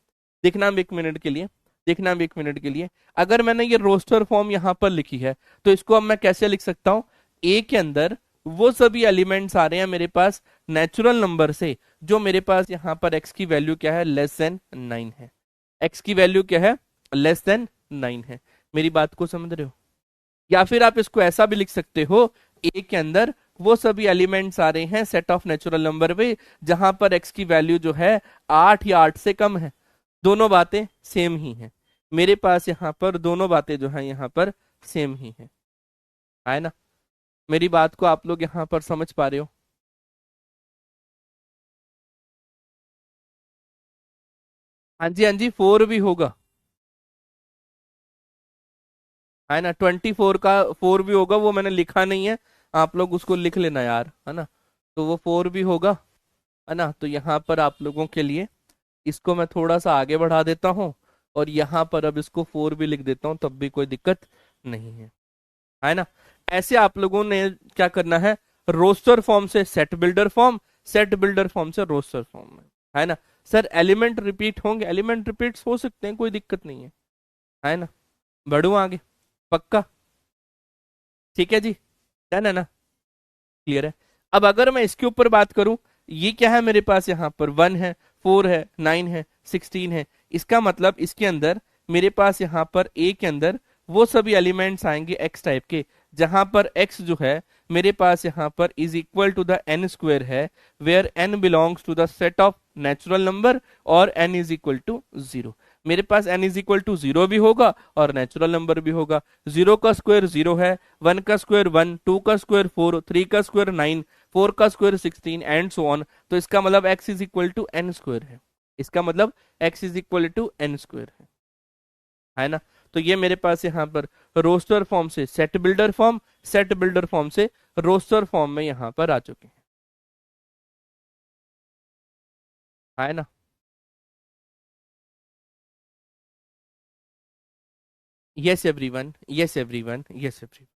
Speaker 1: देखना अब 1 मिनट के लिए, देखना अब 1 मिनट के लिए, अगर मैंने ये रोस्टर फॉर्म यहाँ पर लिखी है तो इसको अब मैं कैसे लिख सकता हूँ, ए के अंदर वो सभी एलिमेंट्स आ रहे हैं मेरे पास नेचुरल नंबर से, जो मेरे पास यहाँ पर x की वैल्यू क्या है, लेस देन 9 है। x की वैल्यू क्या है, लेस देन 9 है। मेरी बात को समझ रहे हो? या फिर आप इसको ऐसा भी लिख सकते हो, ए के अंदर वो सभी एलिमेंट्स आ रहे हैं सेट ऑफ नेचुरल नंबर पे जहां पर x की वैल्यू जो है 8 या 8 से कम है। दोनों बातें सेम ही हैं मेरे पास, यहाँ पर दोनों बातें जो है यहाँ पर सेम ही है ना। मेरी बात को आप लोग यहाँ पर समझ पा रहे हो? हाँ जी, हाँ जी, 4 भी होगा, है ना। 24 का 4 भी होगा, वो मैंने लिखा नहीं है, आप लोग उसको लिख लेना यार, है ना। तो वो 4 भी होगा, है ना। तो यहाँ पर आप लोगों के लिए इसको मैं थोड़ा सा आगे बढ़ा देता हूँ, और यहाँ पर अब इसको 4 भी लिख देता हूँ, तब भी कोई दिक्कत नहीं है ना। ऐसे आप लोगों ने क्या करना है, रोस्टर फॉर्म से set builder form, set builder form से रोस्टर फॉर्म में, है ना। सर एलिमेंट रिपीट होंगे, एलिमेंट रिपीट्स हो सकते हैं, कोई दिक्कत नहीं है ना। बढ़ू आगे, पक्का? ठीक है जी, डन है ना, क्लियर है। अब अगर मैं इसके ऊपर बात करूं, ये क्या है मेरे पास, यहाँ पर 1 है, 4 है, 9 है, 16 है, इसका मतलब इसके अंदर मेरे पास यहाँ पर ए के अंदर वो सभी एलिमेंट्स आएंगे एक्स टाइप के, जहां पर एक्स जो है मेरे पास यहाँ पर is equal to the n square है, where N belongs to the set of natural number और एन इज इक्वल टू 0। मेरे पास एन इज इक्वल टू 0 भी होगा और नेचुरल नंबर भी होगा। 0 का स्क्वायर 0 है, 1 का स्क्वायर 1, 2 का स्क्वायर 4, 3 का स्क्वायर 9, 4 का स्क्वायर 16 एंड सो ऑन। तो इसका मतलब x is equal to N square है, इसका मतलब x is equal to N square है ना। तो ये मेरे पास यहाँ पर रोस्टर फॉर्म से set builder form, set builder form से रोस्टर फॉर्म में यहाँ पर आ चुके हैं, है ना। Yes everyone, yes everyone, yes everyone,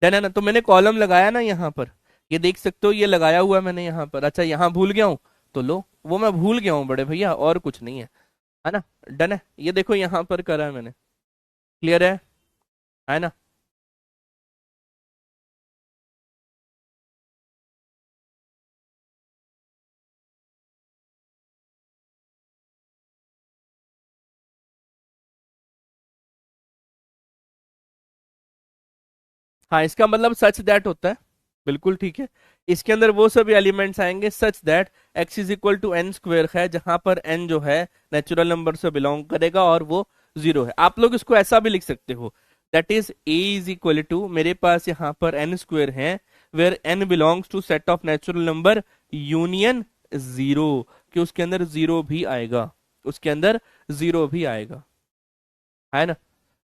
Speaker 1: done है ना। तो मैंने कॉलम लगाया ना यहाँ पर, ये देख सकते हो, ये लगाया हुआ है मैंने यहाँ पर। अच्छा, यहाँ भूल गया हूँ, तो लो, वो मैं भूल गया हूँ बड़े भैया, और कुछ नहीं है ना। डन है, ये देखो यहाँ पर करा है मैंने, क्लियर है ना। हाँ, इसका मतलब सच दैट होता है, बिल्कुल ठीक है। इसके अंदर वो सभी एलिमेंट्स आएंगे such that X is equal to N square है, जहां पर एन जो है नेचुरल नंबर से बिलोंग करेगा और वो जीरो है। आप लोग इसको ऐसा भी लिख सकते हो, that is A is equal to, मेरे पास यहाँ पर एन स्क्वेयर है where N belongs to set of natural number union zero, कि उसके अंदर जीरो भी आएगा, उसके अंदर जीरो भी आएगा, है ना।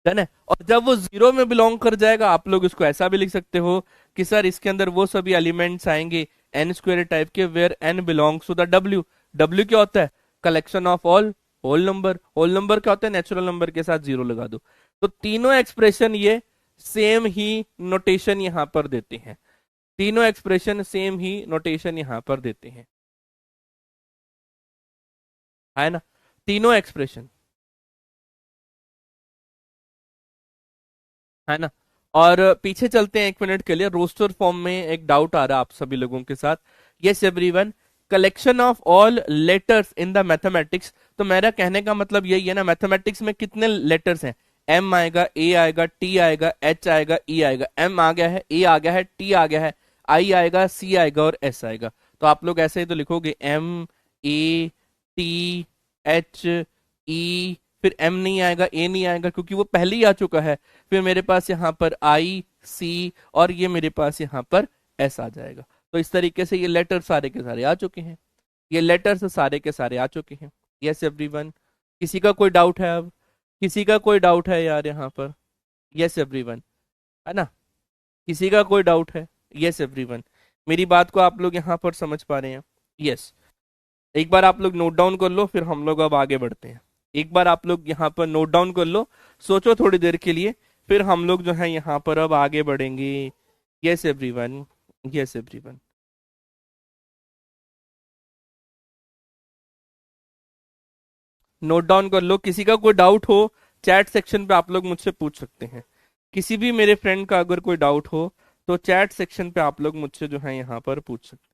Speaker 1: डन है। और जब वो जीरो में बिलोंग कर जाएगा, आप लोग इसको ऐसा भी लिख सकते हो कि सर इसके अंदर वो सभी एलिमेंट्स आएंगे एन स्क्वेयर टाइप के where N belongs to the W. W क्या होता है? Collection of all whole number. Whole number क्या होता है? नेचुरल नंबर के साथ जीरो लगा दो। तो तीनों एक्सप्रेशन ये सेम ही नोटेशन यहां पर देते हैं, तीनों एक्सप्रेशन सेम ही नोटेशन यहां पर देते हैं, है ना, तीनों एक्सप्रेशन, है ना। और पीछे चलते हैं एक मिनट के लिए, रोस्टर फॉर्म में एक डाउट आ रहा है आप सभी लोगों के साथ। Yes everyone, collection of all letters in the mathematics, तो मेरा कहने का मतलब यही है ना, मैथमेटिक्स में कितने लेटर्स हैं? एम आएगा, ए आएगा, टी आएगा, एच आएगा, ई आएगा। एम आ गया है, ए आ गया है, टी आ गया है, आई आएगा, सी आएगा और एस आएगा। तो आप लोग ऐसे ही तो लिखोगे एम, ए, टी, एच, ई, फिर एम नहीं आएगा, ए नहीं आएगा क्योंकि वो पहले ही आ चुका है। फिर मेरे पास यहाँ पर आई, सी और ये मेरे पास यहाँ पर एस आ जाएगा। तो इस तरीके से ये लेटर सारे के सारे आ चुके हैं, ये लेटर्स सारे के सारे आ चुके हैं। यस एवरीवन, किसी का कोई डाउट है? अब किसी का कोई डाउट है यार यहाँ पर? यस एवरीवन, है ना, किसी का कोई डाउट है? यस एवरीवन, मेरी बात को आप लोग यहाँ पर समझ पा रहे हैं? यस, एक बार आप लोग नोट डाउन कर लो, फिर हम लोग अब आगे बढ़ते हैं। एक बार आप लोग यहाँ पर नोट डाउन कर लो, सोचो थोड़ी देर के लिए, फिर हम लोग जो है यहाँ पर अब आगे बढ़ेंगे। Yes everyone, yes everyone, note down कर लो। किसी का कोई डाउट हो, चैट सेक्शन पे आप लोग मुझसे पूछ सकते हैं। किसी भी मेरे फ्रेंड का अगर कोई डाउट हो तो चैट सेक्शन पे आप लोग मुझसे जो है यहाँ पर पूछ सकते हैं।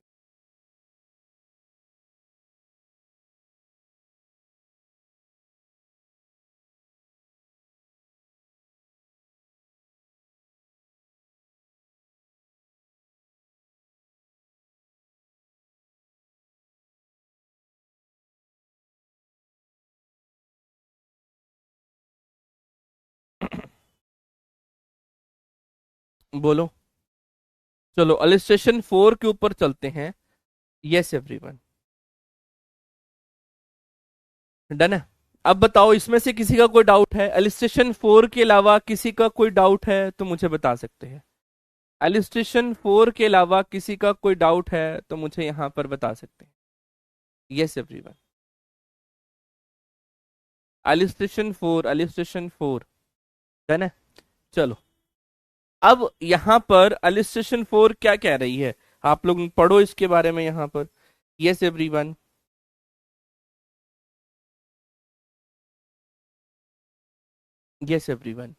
Speaker 1: बोलो, चलो अलिस्ट्रेशन 4 के ऊपर चलते हैं। यस एवरीवन, डन है। अब बताओ, इसमें से किसी का कोई डाउट है? एलिस्ट्रेशन 4 के अलावा किसी का कोई डाउट है तो मुझे बता सकते हैं। एलिस्ट्रेशन 4 के अलावा किसी का कोई डाउट है तो मुझे यहाँ पर बता सकते हैं। Yes everyone, illustration 4, illustration 4, done है। चलो, अब यहाँ पर एलिस्ट्रेशन 4 क्या कह रही है, आप लोग पढ़ो इसके बारे में यहाँ पर। यस एवरीवन, यस एवरीवन,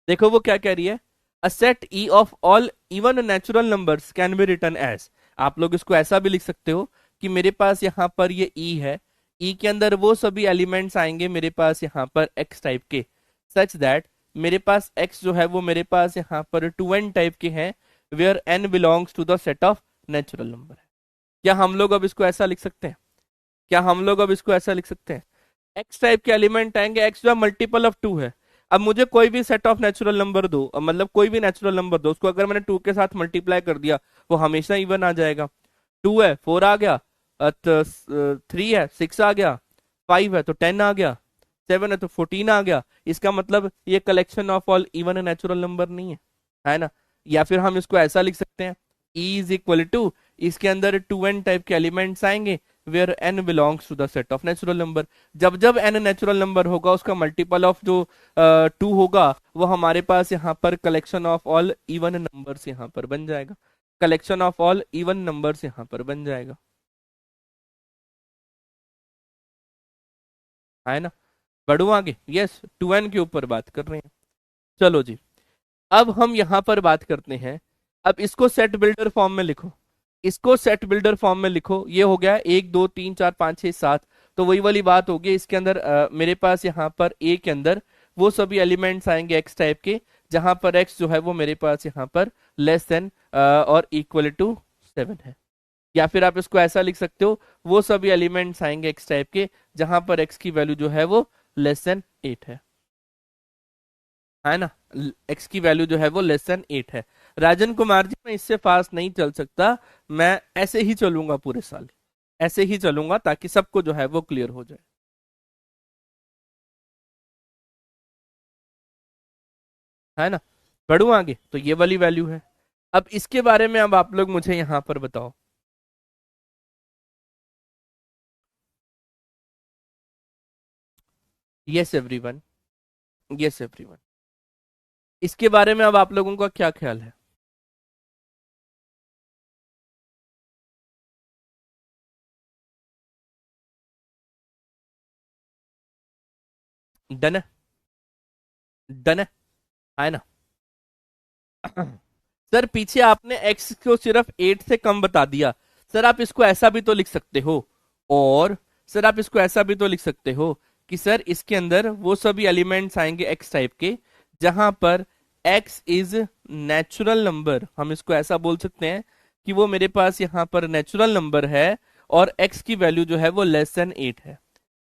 Speaker 1: देखो वो क्या कह रही है। A set E of all even natural numbers can be written as, आप लोग इसको ऐसा भी लिख सकते हो कि मेरे पास यहाँ पर ये ई है, ई के अंदर वो सभी एलिमेंट्स आएंगे मेरे पास यहाँ पर एक्स टाइप के, सच दैट मेरे पास एक्स जो है वो मेरे पास यहाँ पर टू एन टाइप के हैं where N belongs to the set of natural number है। क्या हम लोग अब इसको ऐसा लिख सकते हैं? क्या हम लोग अब इसको ऐसा लिख सकते हैं? एक्स टाइप के एलिमेंट आएंगे, एक्स जो मल्टीपल ऑफ टू है। अब मुझे कोई भी सेट ऑफ नेचुरल नंबर दो, मतलब कोई भी नेचुरल नंबर दो, उसको अगर मैंने टू के साथ मल्टीप्लाई कर दिया वो हमेशा इवन आ जाएगा। टू है, 4 आ गया, 3 है, 6 आ गया, 5 है तो 10 आ गया, 7 है तो 14 आ गया। इसका मतलब ये collection of all even natural number नहीं है ना। या फिर हम इसको ऐसा लिख सकते हैं, E इज इक्वल टू, इसके अंदर टू एन टाइप के एलिमेंट्स आएंगे where N belongs to the set of natural number. जब जब एन नेचुरल नंबर होगा उसका मल्टीपल ऑफ जो टू होगा वो हमारे पास यहाँ पर collection of all even numbers यहाँ पर बन जाएगा, collection of all even numbers यहाँ पर बन जाएगा, है ना। बढ़ू आगे, यस, टू एन के ऊपर बात कर रहे हैं। चलो जी, अब हम यहां पर बात करते हैं। अब इसको सेट बिल्डर फॉर्म में लिखो, इसको सेट बिल्डर फॉर्म में लिखो। ये हो गया 1 2 3 4 5 6 7, तो वही वाली बात होगी। इसके अंदर मेरे पास यहाँ पर ए के अंदर वो सभी एलिमेंट्स आएंगे एक्स टाइप के जहां पर x जो है वो मेरे पास यहाँ पर लेस देन और इक्वल टू 7 है। या फिर आप इसको ऐसा लिख सकते हो, वो सभी एलिमेंट्स आएंगे x टाइप के जहां पर x की वैल्यू जो है वो लेस देन 8 है ना। x की वैल्यू जो है वो लेस देन 8 है। राजन कुमार जी, मैं इससे फास्ट नहीं चल सकता, मैं ऐसे ही चलूंगा पूरे साल, ऐसे ही चलूंगा ताकि सबको जो है वो क्लियर हो जाए, है ना। बढ़ू आगे, तो ये वाली वैल्यू है। अब इसके बारे में अब आप लोग मुझे यहां पर बताओ। यस एवरीवन, यस एवरीवन, इसके बारे में अब आप लोगों का क्या ख्याल है? डन है, डन है ना। सर पीछे आपने x को सिर्फ 8 से कम बता दिया। सर आप इसको ऐसा भी तो लिख सकते हो, और सर आप इसको ऐसा भी तो लिख सकते हो कि सर इसके अंदर वो सभी एलिमेंट्स आएंगे x टाइप के जहां पर x इज नेचुरल नंबर। हम इसको ऐसा बोल सकते हैं कि वो मेरे पास यहाँ पर नेचुरल नंबर है और x की वैल्यू जो है वो लेस देन 8 है।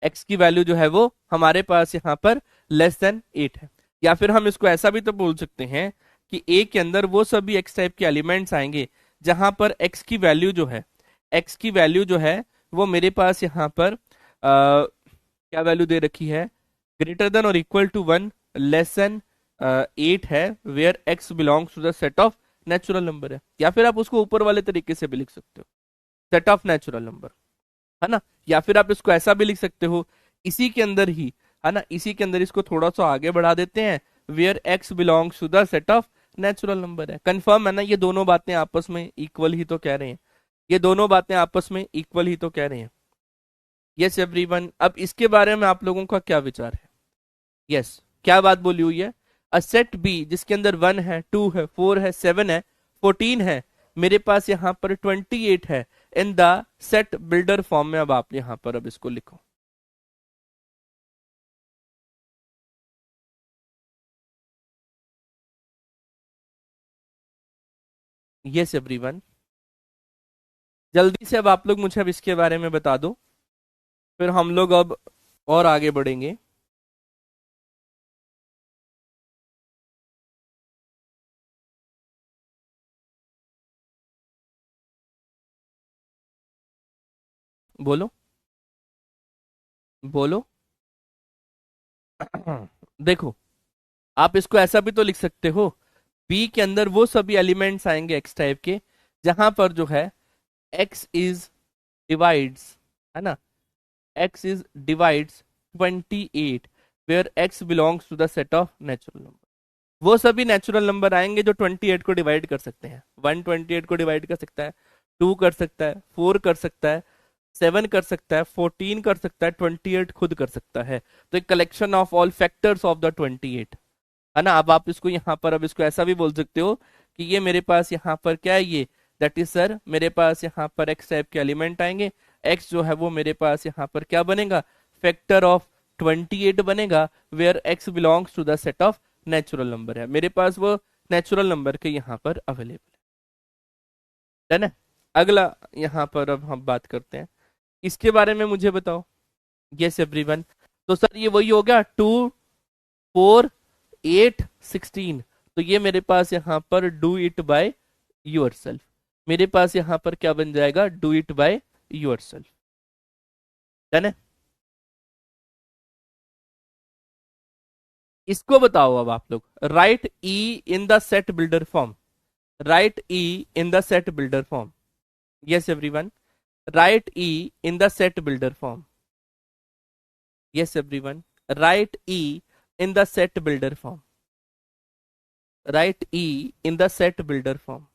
Speaker 1: x की वैल्यू जो है वो हमारे पास यहाँ पर लेस देन 8 है। या फिर हम इसको ऐसा भी तो बोल सकते हैं कि a के अंदर वो सभी x टाइप के एलिमेंट्स आएंगे जहां पर x की वैल्यू जो है, x की वैल्यू जो है वो मेरे पास यहाँ पर क्या वैल्यू दे रखी है, ग्रेटर देन और इक्वल टू 1, लेस देन 8 है, where x belongs to the set of natural number है। या फिर आप उसको ऊपर वाले तरीके से भी लिख सकते हो, सेट ऑफ नेचुरल नंबर, है ना। या फिर आप इसको ऐसा भी लिख सकते हो, इसी के अंदर ही, है ना, इसी के अंदर इसको थोड़ा सा आगे बढ़ा देते हैं, where x belongs to the set of natural number है। कंफर्म है ना, ये दोनों बातें आपस में इक्वल ही तो कह रहे हैं, ये दोनों बातें आपस में इक्वल ही तो कह रहे हैं। यस एवरीवन, अब इसके बारे में आप लोगों का क्या विचार है? यस, क्या बात बोली हुई है? अ सेट बी जिसके अंदर 1 है, 2 है, 4 है, 7 है, 14 है, मेरे पास यहाँ पर 28 है in the set builder form में। अब आप यहाँ पर अब इसको लिखो। यस एवरीवन, जल्दी से अब आप लोग मुझे अब इसके बारे में बता दो, फिर हम लोग अब और आगे बढ़ेंगे। बोलो, बोलो। देखो, आप इसको ऐसा भी तो लिख सकते हो, बी के अंदर वो सभी एलिमेंट्स आएंगे एक्स टाइप के जहां पर जो है एक्स इज डिवाइड्स, है ना, X is divides 28, where X belongs to the set of natural number. वो सभी नेचुरल नंबर आएंगे जो 28 को डिवाइड कर सकते हैं। 1 28 को डिवाइड कर सकता है, 2 कर सकता है, 4 कर सकता है, 7 कर सकता है, 14 कर सकता है, 28 खुद कर सकता है। तो एक collection of all factors of the 28, है ना। अब आप इसको यहाँ पर अब इसको ऐसा भी बोल सकते हो कि ये मेरे पास यहाँ पर क्या है, ये दैट इज सर मेरे पास यहाँ पर एक्स टाइप के एलिमेंट आएंगे। एक्स जो है वो मेरे पास यहाँ पर क्या बनेगा, फैक्टर ऑफ 28 बनेगा, where X belongs to the set of natural number है। मेरे पास वो नेचुरल नंबर के यहाँ पर अवेलेबल है ना। अगला यहाँ पर अब हम बात करते हैं, इसके बारे में मुझे बताओ। यस एवरीवन, तो सर ये वही हो गया 2 4 8 16। तो ये मेरे पास यहाँ पर do it by your self, मेरे पास यहाँ पर क्या बन जाएगा, do it by your self, done है। इसको बताओ अब आप लोग, right E in the set builder form, right E in the set builder form. Yes everyone, right E in the set builder form. Yes everyone, right E in the set builder form, right E in the set builder form.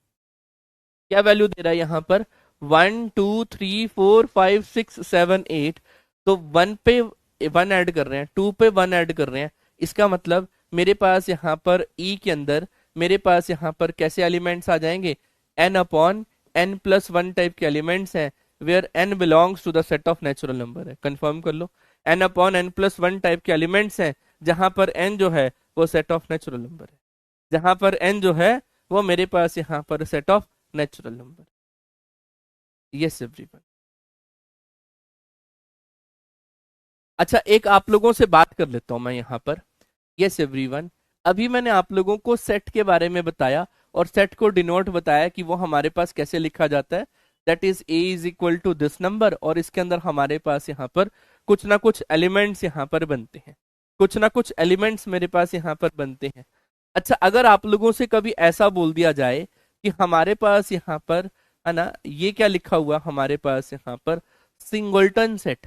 Speaker 1: क्या value दे रहा है यहाँ पर, 1 2 3 4 5 6 7 8। तो 1 पे 1 add कर रहे हैं, 2 पे 1 ऐड कर रहे हैं, इसका मतलब मेरे पास यहाँ पर ई के अंदर मेरे पास यहाँ पर कैसे एलिमेंट्स आ जाएंगे, n/n+1 टाइप के एलिमेंट्स हैं, where n belongs to the set of natural number है। कंफर्म कर लो, n/n+1 टाइप के एलिमेंट्स हैं जहां पर n जो है वो सेट ऑफ नेचुरल नंबर है। जहां पर एन जो है वो मेरे पास यहाँ पर set of natural number. Yes everyone. अच्छा, एक आप लोगों से बात कर लेता हूं मैं यहाँ पर। Yes everyone. अभी मैंने आप लोगों को सेट के बारे में बताया और सेट को डिनोट बताया कि वो हमारे पास कैसे लिखा जाता है। That is A is equal to this number, और इसके अंदर हमारे पास यहाँ पर कुछ ना कुछ एलिमेंट्स यहाँ पर बनते हैं, कुछ ना कुछ एलिमेंट्स मेरे पास यहाँ पर बनते हैं। अच्छा, अगर आप लोगों से कभी ऐसा बोल दिया जाए कि हमारे पास यहाँ पर है ना, ये क्या लिखा हुआ हमारे पास यहाँ पर, singleton set.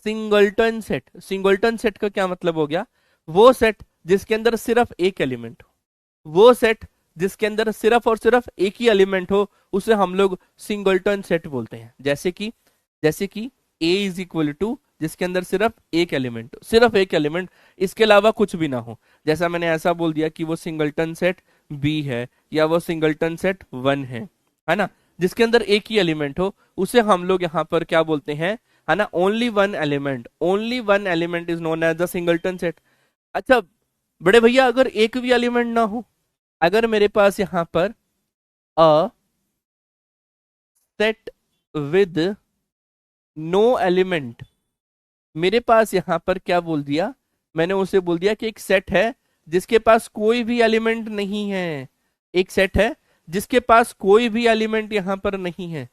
Speaker 1: Singleton set, singleton set का क्या मतलब हो गया? वो सेट जिसके अंदर सिर्फ एक एलिमेंट हो, वो सेट जिसके अंदर सिर्फ और सिर्फ एक ही एलिमेंट हो, उसे हम लोग सिंगल्टन सेट बोलते हैं। जैसे कि ए इज इक्वल टू, जिसके अंदर सिर्फ एक एलिमेंट हो, सिर्फ एक एलिमेंट, इसके अलावा कुछ भी ना हो। जैसा मैंने ऐसा बोल दिया कि वो सिंगल्टन सेट बी है, या वो सिंगल्टन सेट वन है ना, जिसके अंदर एक ही एलिमेंट हो, उसे हम लोग यहाँ पर क्या बोलते हैं, है ना, only one element, only one element is known as the singleton set. अच्छा बड़े भैया, अगर एक भी एलिमेंट ना हो, अगर मेरे पास यहाँ पर a set with no element, मेरे पास यहाँ पर क्या बोल दिया मैंने, उसे बोल दिया कि एक सेट है जिसके पास कोई भी एलिमेंट नहीं है। एक सेट है जिसके पास कोई भी एलिमेंट यहाँ पर नहीं है।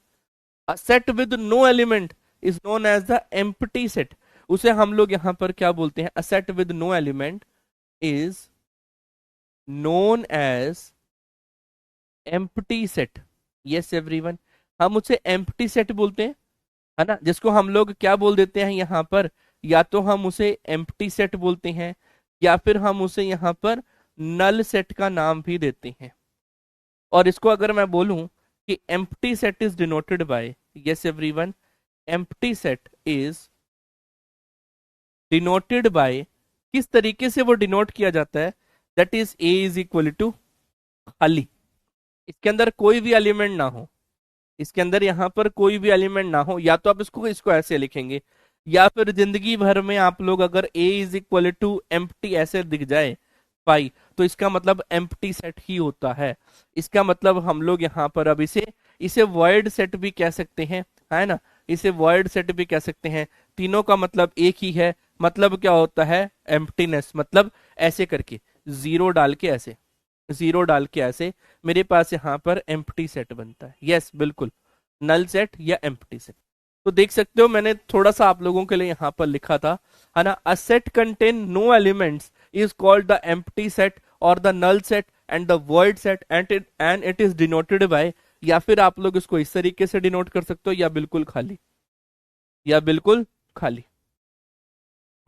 Speaker 1: A set with no element is known as the empty set. उसे हम लोग यहाँ पर क्या बोलते हैं? A set with no element is known as empty set. Yes everyone, हम उसे एम्प्टी सेट बोलते हैं, है ना, जिसको हम लोग क्या बोल देते हैं यहाँ पर, या तो हम उसे एम्प्टी सेट बोलते हैं, या फिर हम उसे यहाँ पर नल सेट का नाम भी देते हैं। और इसको अगर मैं बोलूं कि empty set is denoted by, yes everyone, empty set is denoted by, किस तरीके से वो डिनोट किया जाता है? That is A is equal to खाली, इसके अंदर कोई भी एलिमेंट ना हो, इसके अंदर यहाँ पर कोई भी एलिमेंट ना हो, या तो आप इसको इसको ऐसे लिखेंगे, या फिर जिंदगी भर में आप लोग अगर a is equal to empty ऐसे दिख जाए पाई, तो इसका मतलब एम्प्टी सेट ही होता है। इसका मतलब हम लोग यहाँ पर अब इसे इसे वॉइड सेट भी कह सकते हैं, है ना, इसे वॉइड सेट भी कह सकते हैं। तीनों का मतलब एक ही है। मतलब क्या होता है? एम्प्टीनेस। मतलब ऐसे करके जीरो डाल के ऐसे, जीरो डाल के ऐसे मेरे पास यहाँ पर एम्प्टी सेट बनता है। यस बिल्कुल, नल सेट या एम्प्टी सेट। तो देख सकते हो मैंने थोड़ा सा आप लोगों के लिए यहाँ पर लिखा था, है ना, a set contain no elements is called the empty set और the null set and the void set and it is denoted by, या फिर आप लोग इसको इस तरीके से डिनोट कर सकते हो, या बिल्कुल खाली, या बिल्कुल खाली,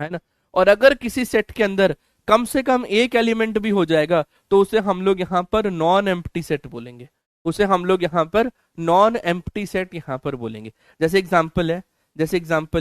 Speaker 1: है ना। और अगर किसी सेट के अंदर कम से कम एक एलिमेंट भी हो जाएगा, तो उसे हम लोग यहाँ पर नॉन एम्प्टी सेट बोलेंगे, उसे हम लोग यहाँ पर नॉन एम्प्टी सेट यहाँ पर बोलेंगे। जैसे एग्जांपल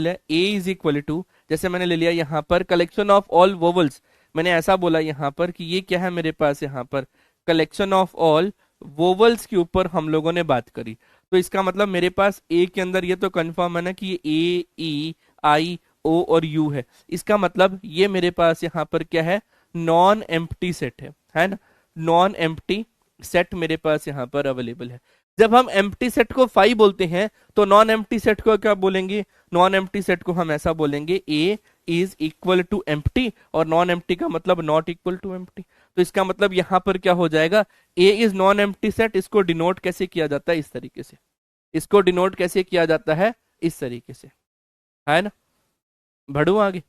Speaker 1: है, ए इज इक्वल टू, जैसे मैंने ले लिया यहाँ पर कलेक्शन ऑफ ऑल वोवल्स, मैंने ऐसा बोला यहाँ पर कि ये क्या है मेरे पास यहाँ पर, कलेक्शन ऑफ ऑल वोवल्स के ऊपर हम लोगों ने बात करी। तो इसका मतलब मेरे पास ए के अंदर ये तो कंफर्म है ना कि ये ए ई आई ओ और यू है। इसका मतलब ये मेरे पास यहाँ पर क्या है? नॉन एम्प्टी सेट है ना, नॉन एम्प्टी सेट मेरे पास यहाँ पर अवेलेबल है। जब हम एम्प्टी सेट को फाइव बोलते हैं, तो नॉन एम्प्टी सेट को क्या बोलेंगे? नॉन एम्प्टी सेट को हम ऐसा बोलेंगे, ए इज इक्वल टू एम्प्टी, और नॉन एम्प्टी का मतलब नॉट इक्वल टू एम्प्टी। तो इसका मतलब यहाँ पर क्या हो जाएगा? ए इज नॉन एम्प्टी सेट। इसको डिनोट कैसे किया जाता है? इस तरीके से। इसको डिनोट कैसे किया जाता है? इस तरीके से, है ना। बढ़ू आगे,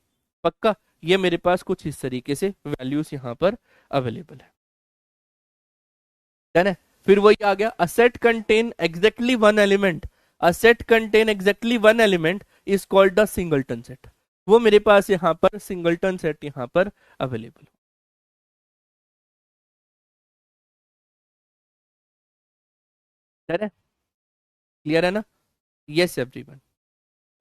Speaker 1: पक्का। ये मेरे पास कुछ इस तरीके से वैल्यूज यहाँ पर अवेलेबल है ना। फिर वही आ गया, अ set contain exactly one element, a set contain exactly one element is called the singleton set. वो मेरे पास यहाँ पर सिंगलटन सेट यहाँ पर अवेलेबल है। क्लियर है ना? यस एवरीवन,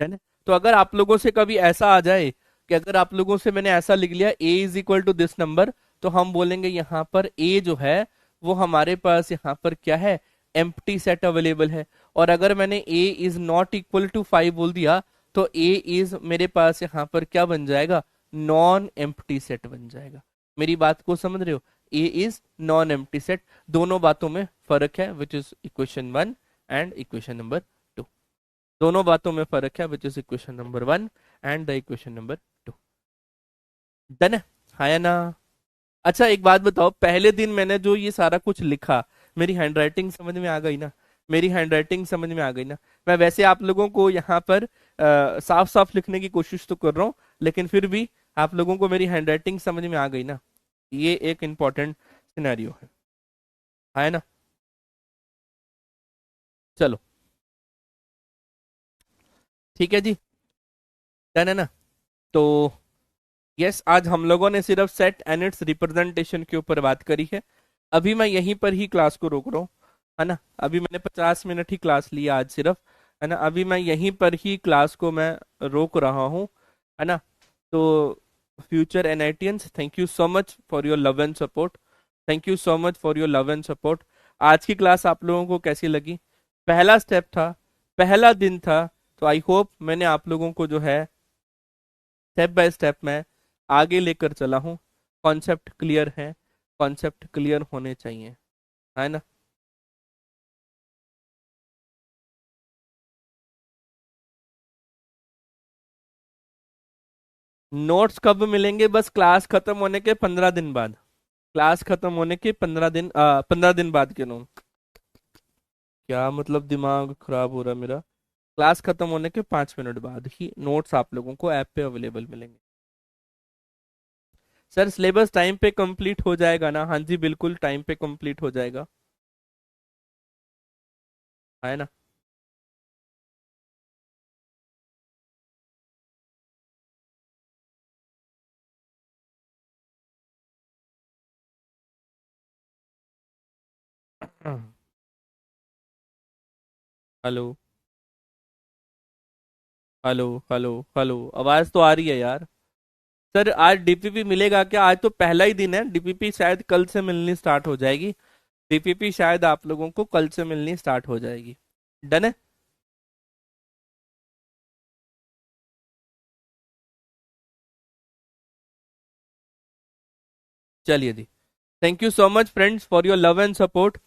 Speaker 1: है ना। तो अगर आप लोगों से कभी ऐसा आ जाए कि अगर आप लोगों से मैंने ऐसा लिख लिया a is equal to this number, तो हम बोलेंगे यहाँ पर a जो है वो हमारे पास यहाँ पर क्या है? एम्प्टी सेट अवेलेबल है। और अगर मैंने a is not equal to 5 बोल दिया, तो a इज मेरे पास यहाँ पर क्या बन जाएगा? नॉन एम्प्टी सेट बन जाएगा। मेरी बात को समझ रहे हो? ए इज नॉन एम्प्टी सेट। दोनों बातों में फर्क है, which is equation 1 and equation number 2। दोनों बातों में फर्क है, which is equation number 1 and the equation number 2। Done है ना? अच्छा एक बात बताओ, पहले दिन मैंने जो ये सारा कुछ लिखा, मेरी हैंडराइटिंग समझ में आ गई ना? मेरी हैंडराइटिंग समझ में आ गई ना? मैं वैसे आप लोगों को यहाँ पर साफ साफ लिखने की कोशिश तो कर रहा हूँ, लेकिन फिर भी आप लोगों को मेरी हैंडराइटिंग समझ में आ गई ना? ये एक इंपॉर्टेंट सिनेरियो है ना? चलो ठीक है जी, डन है ना? तो यस, आज हम लोगों ने सिर्फ सेट एंड इट्स रिप्रेजेंटेशन के ऊपर बात करी है। अभी मैं यहीं पर ही क्लास को रोक रहा हूँ, है ना? अभी मैंने 50 मिनट ही क्लास लिया आज सिर्फ, है ना? अभी मैं यहीं पर ही क्लास को मैं रोक रहा हूँ, है ना? तो future NITians, thank you so much for your love and support. Thank you so much for your love and support. आज की क्लास आप लोगों को कैसी लगी? पहला स्टेप था, पहला दिन था, तो आई होप मैंने आप लोगों को जो है स्टेप बाय स्टेप मैं आगे लेकर चला हूँ। कॉन्सेप्ट क्लियर है, कॉन्सेप्ट क्लियर होने चाहिए, है ना? नोट्स कब मिलेंगे? बस क्लास खत्म होने के 15 दिन बाद। क्लास खत्म होने के 15 दिन बाद के नो। क्या मतलब दिमाग खराब हो रहा है मेरा? क्लास खत्म होने के 5 मिनट बाद ही नोट्स आप लोगों को ऐप पे अवेलेबल मिलेंगे। सर सिलेबस टाइम पे कंप्लीट हो जाएगा ना? हाँ जी बिल्कुल टाइम पे कंप्लीट हो जाएगा, है ना? हेलो हेलो हेलो हेलो, आवाज तो आ रही है यार। सर आज डीपीपी मिलेगा क्या? आज तो पहला ही दिन है, डीपीपी शायद कल से मिलनी स्टार्ट हो जाएगी। डीपीपी शायद आप लोगों को कल से मिलनी स्टार्ट हो जाएगी। डन है? चलिए जी, thank you so much friends for your love and support.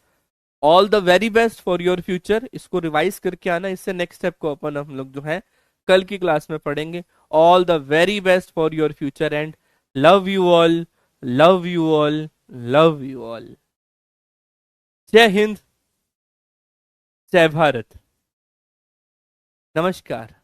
Speaker 1: All the very best for your future. इसको रिवाइज करके आना, इससे नेक्स्ट स्टेप को अपन हम लोग जो है कल की क्लास में पढ़ेंगे। All the very best for your future and love you all, love you all, love you all. जय हिंद, जय भारत, नमस्कार।